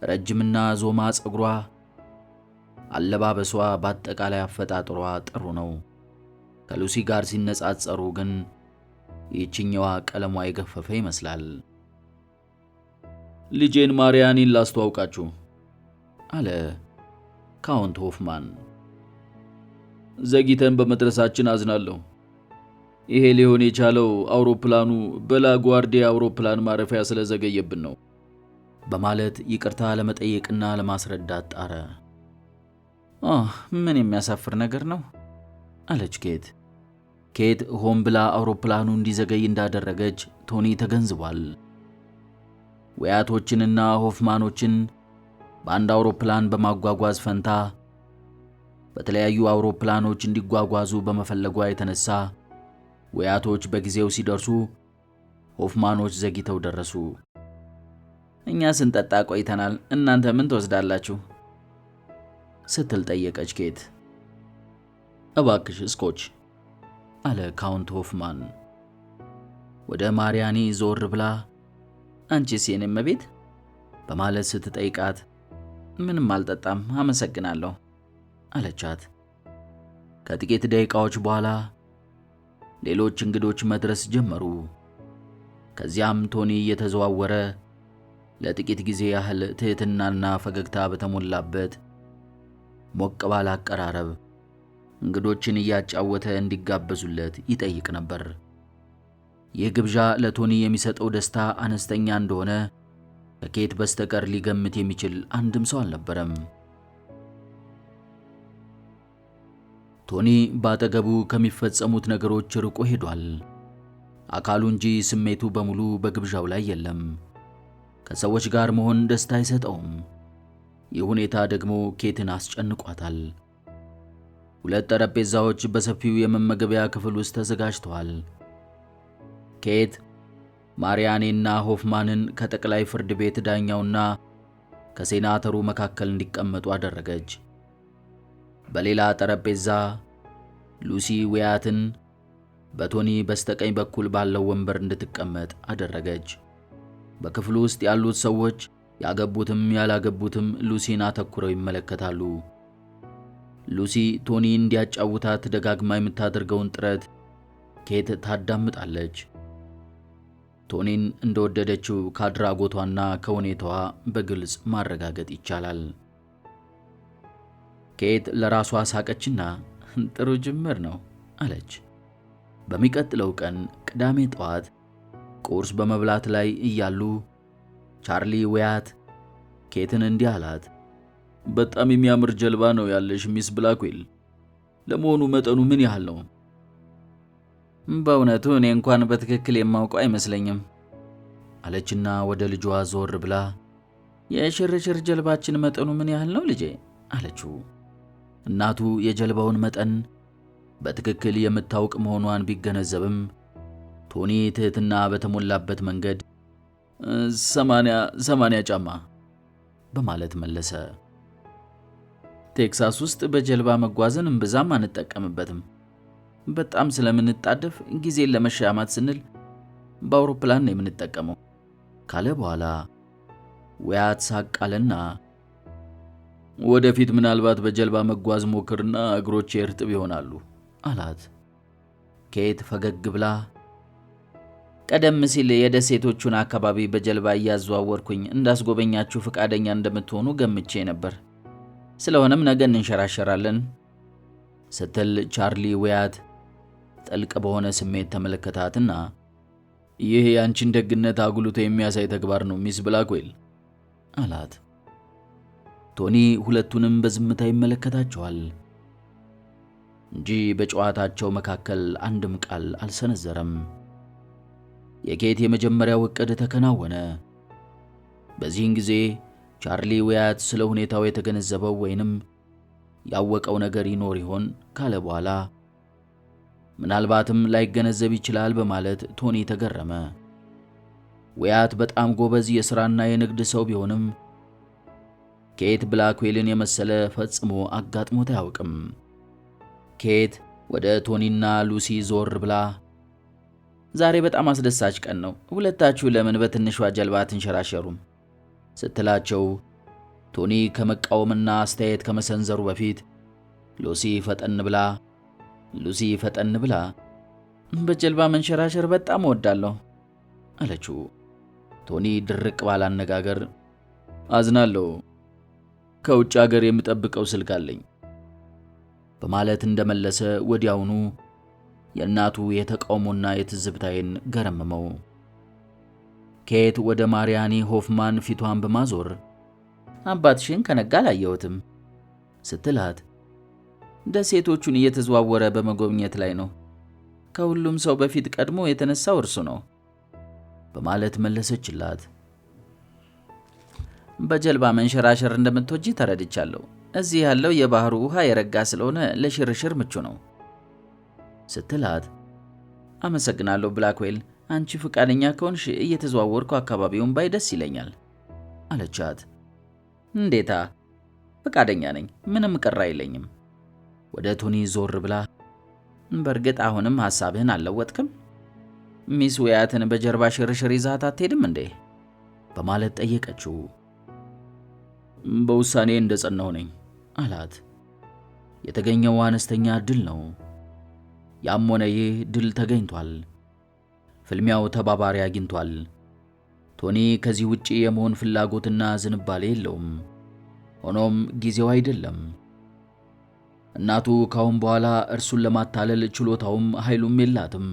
ረጅምና ዞማ ጸጉሯ፣ አለባበሷ፣ በአጠቃላይ አፈጣጥሯ ጥሩ ነው። ከሉሲ ጋር ሲነጻጸሩ ግን ይህችኛዋ ቀለሟ የገፈፈ ይመስላል። ልጄን ማሪያኔን ላስተዋውቃችሁ አለ ካውንት ሆፍማን። ዘግይተን በመድረሳችን አዝናለሁ። ይሄ ሊሆን የቻለው አውሮፕላኑ በላጓርዲያ አውሮፕላን ማረፊያ ስለዘገየብን ነው በማለት ይቅርታ ለመጠየቅና ለማስረዳት ጣረ። ምን የሚያሳፍር ነገር ነው አለች ኬት። ኬት ሆን ብላ አውሮፕላኑ እንዲዘገይ እንዳደረገች ቶኒ ተገንዝቧል። ዊያቶችንና ሆፍማኖችን በአንድ አውሮፕላን በማጓጓዝ ፈንታ በተለያዩ አውሮፕላኖች እንዲጓጓዙ በመፈለጓ የተነሳ ዊያቶች በጊዜው ሲደርሱ ሆፍማኖች ዘግይተው ደረሱ። እኛ ስንጠጣ ቆይተናል፣ እናንተ ምን ትወስዳላችሁ ስትል ጠየቀች ኬት። እባክሽ ስኮች አለ ካውንት ሆፍማን። ወደ ማሪያኒ ዞር ብላ አንቺስ የኔ እመቤት በማለት ስትጠይቃት ምንም አልጠጣም አመሰግናለሁ አለቻት። ከጥቂት ደቂቃዎች በኋላ ሌሎች እንግዶች መድረስ ጀመሩ። ከዚያም ቶኒ እየተዘዋወረ ለጥቂት ጊዜ ያህል ትህትናና ፈገግታ በተሞላበት ሞቅ ባለ አቀራረብ እንግዶችን እያጫወተ እንዲጋበዙለት ይጠይቅ ነበር። ይህ ግብዣ ለቶኒ የሚሰጠው ደስታ አነስተኛ እንደሆነ ከኬት በስተቀር ሊገምት የሚችል አንድም ሰው አልነበረም። ቶኒ ባጠገቡ ከሚፈጸሙት ነገሮች ርቆ ሄዷል። አካሉ እንጂ ስሜቱ በሙሉ በግብዣው ላይ የለም። ከሰዎች ጋር መሆን ደስታ አይሰጠውም። ይህ ሁኔታ ደግሞ ኬትን አስጨንቋታል። ሁለት ጠረጴዛዎች በሰፊው የመመገቢያ ክፍል ውስጥ ተዘጋጅተዋል። ኬት ማሪያኔና ሆፍማንን ከጠቅላይ ፍርድ ቤት ዳኛውና ከሴናተሩ መካከል እንዲቀመጡ አደረገች። በሌላ ጠረጴዛ ሉሲ ዊያትን በቶኒ በስተቀኝ በኩል ባለው ወንበር እንድትቀመጥ አደረገች። በክፍሉ ውስጥ ያሉት ሰዎች ያገቡትም ያላገቡትም ሉሲን አተኩረው ይመለከታሉ። ሉሲ ቶኒ እንዲያጫውታት ደጋግማ የምታደርገውን ጥረት ኬት ታዳምጣለች። ቶኒን እንደወደደችው ከአድራጎቷና ከሁኔታዋ በግልጽ ማረጋገጥ ይቻላል። ኬት ለራሷ ሳቀችና ጥሩ ጅምር ነው አለች። በሚቀጥለው ቀን ቅዳሜ ጠዋት ቁርስ በመብላት ላይ እያሉ ቻርሊ ዊያት ኬትን እንዲህ አላት። በጣም የሚያምር ጀልባ ነው ያለሽ ሚስ ብላክዌል። ለመሆኑ መጠኑ ምን ያህል ነው? በእውነቱ እኔ እንኳን በትክክል የማውቀው አይመስለኝም አለችና ወደ ልጇ ዞር ብላ የሽርሽር ጀልባችን መጠኑ ምን ያህል ነው ልጄ አለችው። እናቱ የጀልባውን መጠን በትክክል የምታውቅ መሆኗን ቢገነዘብም ቶኒ ትህትና በተሞላበት መንገድ 80 ጫማ በማለት መለሰ። ቴክሳስ ውስጥ በጀልባ መጓዝን እምብዛም አንጠቀምበትም። በጣም ስለምንጣደፍ ጊዜን ለመሻማት ስንል በአውሮፕላን ነው የምንጠቀመው ካለ በኋላ ወያት ሳቅ አለና ወደፊት ምናልባት በጀልባ መጓዝ ሞክርና እግሮቼ እርጥብ ይሆናሉ አላት። ኬት ፈገግ ብላ ቀደም ሲል የደሴቶቹን አካባቢ በጀልባ እያዘዋወርኩኝ እንዳስጎበኛችሁ ፈቃደኛ እንደምትሆኑ ገምቼ ነበር። ስለሆነም ነገ እንንሸራሸራለን ስትል ቻርሊ ወያት ጥልቅ በሆነ ስሜት ተመለከታትና ይህ ያንቺን ደግነት አጉልቶ የሚያሳይ ተግባር ነው ሚስ ብላክዌል አላት። ቶኒ ሁለቱንም በዝምታ ይመለከታቸዋል እንጂ በጨዋታቸው መካከል አንድም ቃል አልሰነዘረም። የኬት የመጀመሪያው ዕቅድ ተከናወነ። በዚህን ጊዜ ቻርሊ ወያት ስለ ሁኔታው የተገነዘበው ወይንም ያወቀው ነገር ይኖር ይሆን ካለ በኋላ ምናልባትም ላይገነዘብ ይችላል በማለት ቶኒ ተገረመ። ወያት በጣም ጎበዝ የሥራና የንግድ ሰው ቢሆንም ኬት ብላክዌልን የመሰለ ፈጽሞ አጋጥሞት አያውቅም። ኬት ወደ ቶኒና ሉሲ ዞር ብላ ዛሬ በጣም አስደሳች ቀን ነው፣ ሁለታችሁ ለምን በትንሿ ጀልባ ትንሸራሸሩም ስትላቸው ቶኒ ከመቃወምና አስተያየት ከመሰንዘሩ በፊት ሉሲ ፈጠን ብላ በጀልባ መንሸራሸር በጣም እወዳለሁ አለችው። ቶኒ ድርቅ ባለ አነጋገር አዝናለሁ፣ ከውጭ ሀገር የምጠብቀው ስልክ አለኝ በማለት እንደመለሰ ወዲያውኑ የእናቱ የተቃውሞና የትዝብት ዓይን ገረመመው። ኬት ወደ ማሪያኒ ሆፍማን ፊቷን በማዞር አባትሽን ከነጋ አላየሁትም ስትላት ደሴቶቹን እየተዘዋወረ በመጎብኘት ላይ ነው፣ ከሁሉም ሰው በፊት ቀድሞ የተነሳው እርሱ ነው በማለት መለሰችላት። በጀልባ መንሸራሸር እንደምትወጂ ተረድቻለሁ። እዚህ ያለው የባህሩ ውሃ የረጋ ስለሆነ ለሽርሽር ምቹ ነው ስትላት አመሰግናለሁ ብላክዌል፣ አንቺ ፈቃደኛ ከሆንሽ እየተዘዋወርኩ አካባቢውን ባይ ደስ ይለኛል አለቻት። እንዴታ ፈቃደኛ ነኝ፣ ምንም ቅር አይለኝም። ወደ ቶኒ ዞር ብላ በእርግጥ አሁንም ሐሳብህን አልለወጥክም? ሚስ ወያትን በጀርባ ሽርሽር ይዛት አትሄድም እንዴ በማለት ጠየቀችው። በውሳኔ እንደጸናሁ ነኝ አላት። የተገኘው አነስተኛ ድል ነው። ያም ሆነ ይህ ድል ተገኝቷል። ፍልሚያው ተባባሪ አግኝቷል። ቶኒ ከዚህ ውጪ የመሆን ፍላጎትና ዝንባሌ የለውም። ሆኖም ጊዜው አይደለም። እናቱ ካሁን በኋላ እርሱን ለማታለል ችሎታውም ኃይሉም የላትም።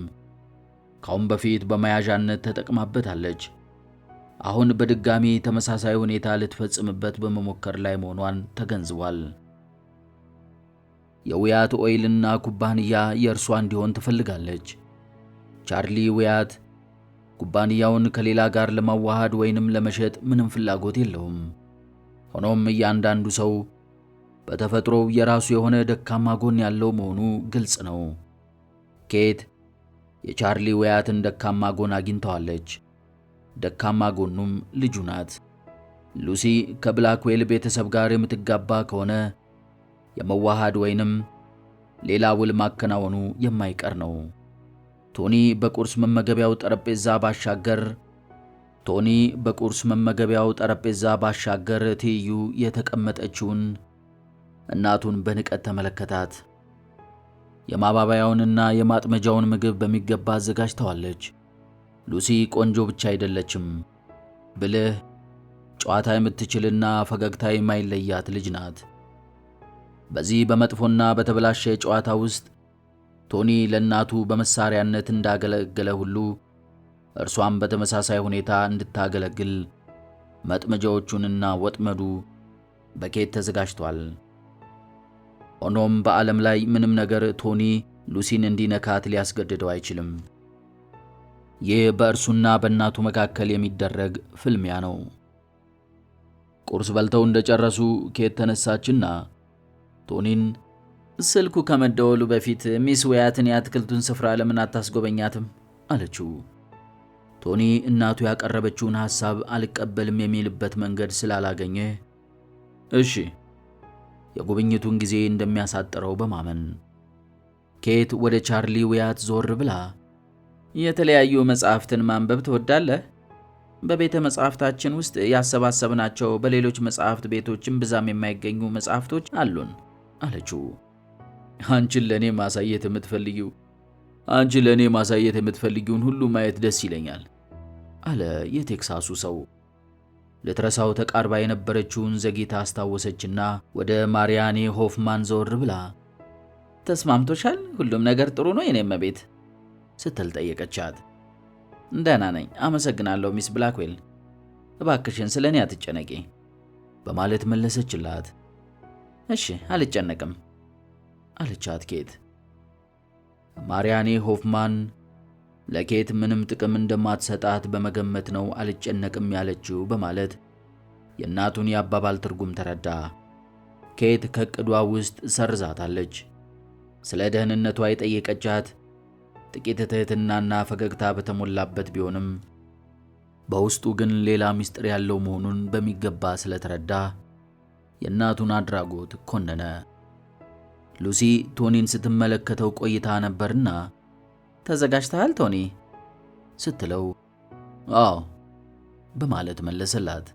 ካሁን በፊት በመያዣነት ተጠቅማበታለች። አሁን በድጋሚ ተመሳሳይ ሁኔታ ልትፈጽምበት በመሞከር ላይ መሆኗን ተገንዝቧል። የውያት ኦይልና ኩባንያ የእርሷ እንዲሆን ትፈልጋለች። ቻርሊ ውያት ኩባንያውን ከሌላ ጋር ለማዋሃድ ወይንም ለመሸጥ ምንም ፍላጎት የለውም። ሆኖም እያንዳንዱ ሰው በተፈጥሮው የራሱ የሆነ ደካማ ጎን ያለው መሆኑ ግልጽ ነው። ኬት የቻርሊ ውያትን ደካማ ጎን አግኝተዋለች። ደካማ ጎኑም ልጁ ናት። ሉሲ ከብላክዌል ቤተሰብ ጋር የምትጋባ ከሆነ የመዋሃድ ወይንም ሌላ ውል ማከናወኑ የማይቀር ነው። ቶኒ በቁርስ መመገቢያው ጠረጴዛ ባሻገር ትይዩ የተቀመጠችውን እናቱን በንቀት ተመለከታት። የማባባያውንና የማጥመጃውን ምግብ በሚገባ አዘጋጅተዋለች። ሉሲ ቆንጆ ብቻ አይደለችም፣ ብልህ፣ ጨዋታ የምትችልና ፈገግታ የማይለያት ልጅ ናት። በዚህ በመጥፎና በተበላሸ ጨዋታ ውስጥ ቶኒ ለእናቱ በመሳሪያነት እንዳገለገለ ሁሉ እርሷም በተመሳሳይ ሁኔታ እንድታገለግል መጥመጃዎቹንና ወጥመዱ በኬት ተዘጋጅቷል። ሆኖም በዓለም ላይ ምንም ነገር ቶኒ ሉሲን እንዲነካት ሊያስገድደው አይችልም። ይህ በእርሱና በእናቱ መካከል የሚደረግ ፍልሚያ ነው። ቁርስ በልተው እንደጨረሱ ኬት ተነሳችና ቶኒን ስልኩ ከመደወሉ በፊት ሚስ ዌያትን የአትክልቱን ስፍራ ለምን አታስጎበኛትም አለችው። ቶኒ እናቱ ያቀረበችውን ሐሳብ አልቀበልም የሚልበት መንገድ ስላላገኘ እሺ የጉብኝቱን ጊዜ እንደሚያሳጥረው በማመን ኬት ወደ ቻርሊ ዌያት ዞር ብላ የተለያዩ መጽሐፍትን ማንበብ ትወዳለህ? በቤተ መጽሐፍታችን ውስጥ ያሰባሰብናቸው በሌሎች መጽሐፍት ቤቶችም ብዛም የማይገኙ መጽሐፍቶች አሉን አለችው። አንቺ ለኔ ማሳየት የምትፈልጊውን ሁሉ ማየት ደስ ይለኛል አለ የቴክሳሱ ሰው። ልትረሳው ተቃርባ የነበረችውን ዘግይታ አስታወሰችና ወደ ማሪያኔ ሆፍማን ዞር ብላ ተስማምቶሻል? ሁሉም ነገር ጥሩ ነው የኔ እመቤት ስትል ጠየቀቻት። ደህና ነኝ፣ አመሰግናለሁ ሚስ ብላክዌል፣ እባክሽን ስለኔ አትጨነቂ በማለት መለሰችላት። እሺ አልጨነቅም አለቻት ኬት። ማሪያኔ ሆፍማን ለኬት ምንም ጥቅም እንደማትሰጣት በመገመት ነው አልጨነቅም ያለችው በማለት የእናቱን የአባባል ትርጉም ተረዳ። ኬት ከዕቅዷ ውስጥ ሰርዛታለች። ስለ ደህንነቷ የጠየቀቻት ጥቂት ትህትናና ፈገግታ በተሞላበት ቢሆንም በውስጡ ግን ሌላ ምስጢር ያለው መሆኑን በሚገባ ስለተረዳ የእናቱን አድራጎት ኮነነ። ሉሲ ቶኒን ስትመለከተው ቆይታ ነበርና ተዘጋጅተሃል ቶኒ ስትለው አዎ በማለት መለሰላት።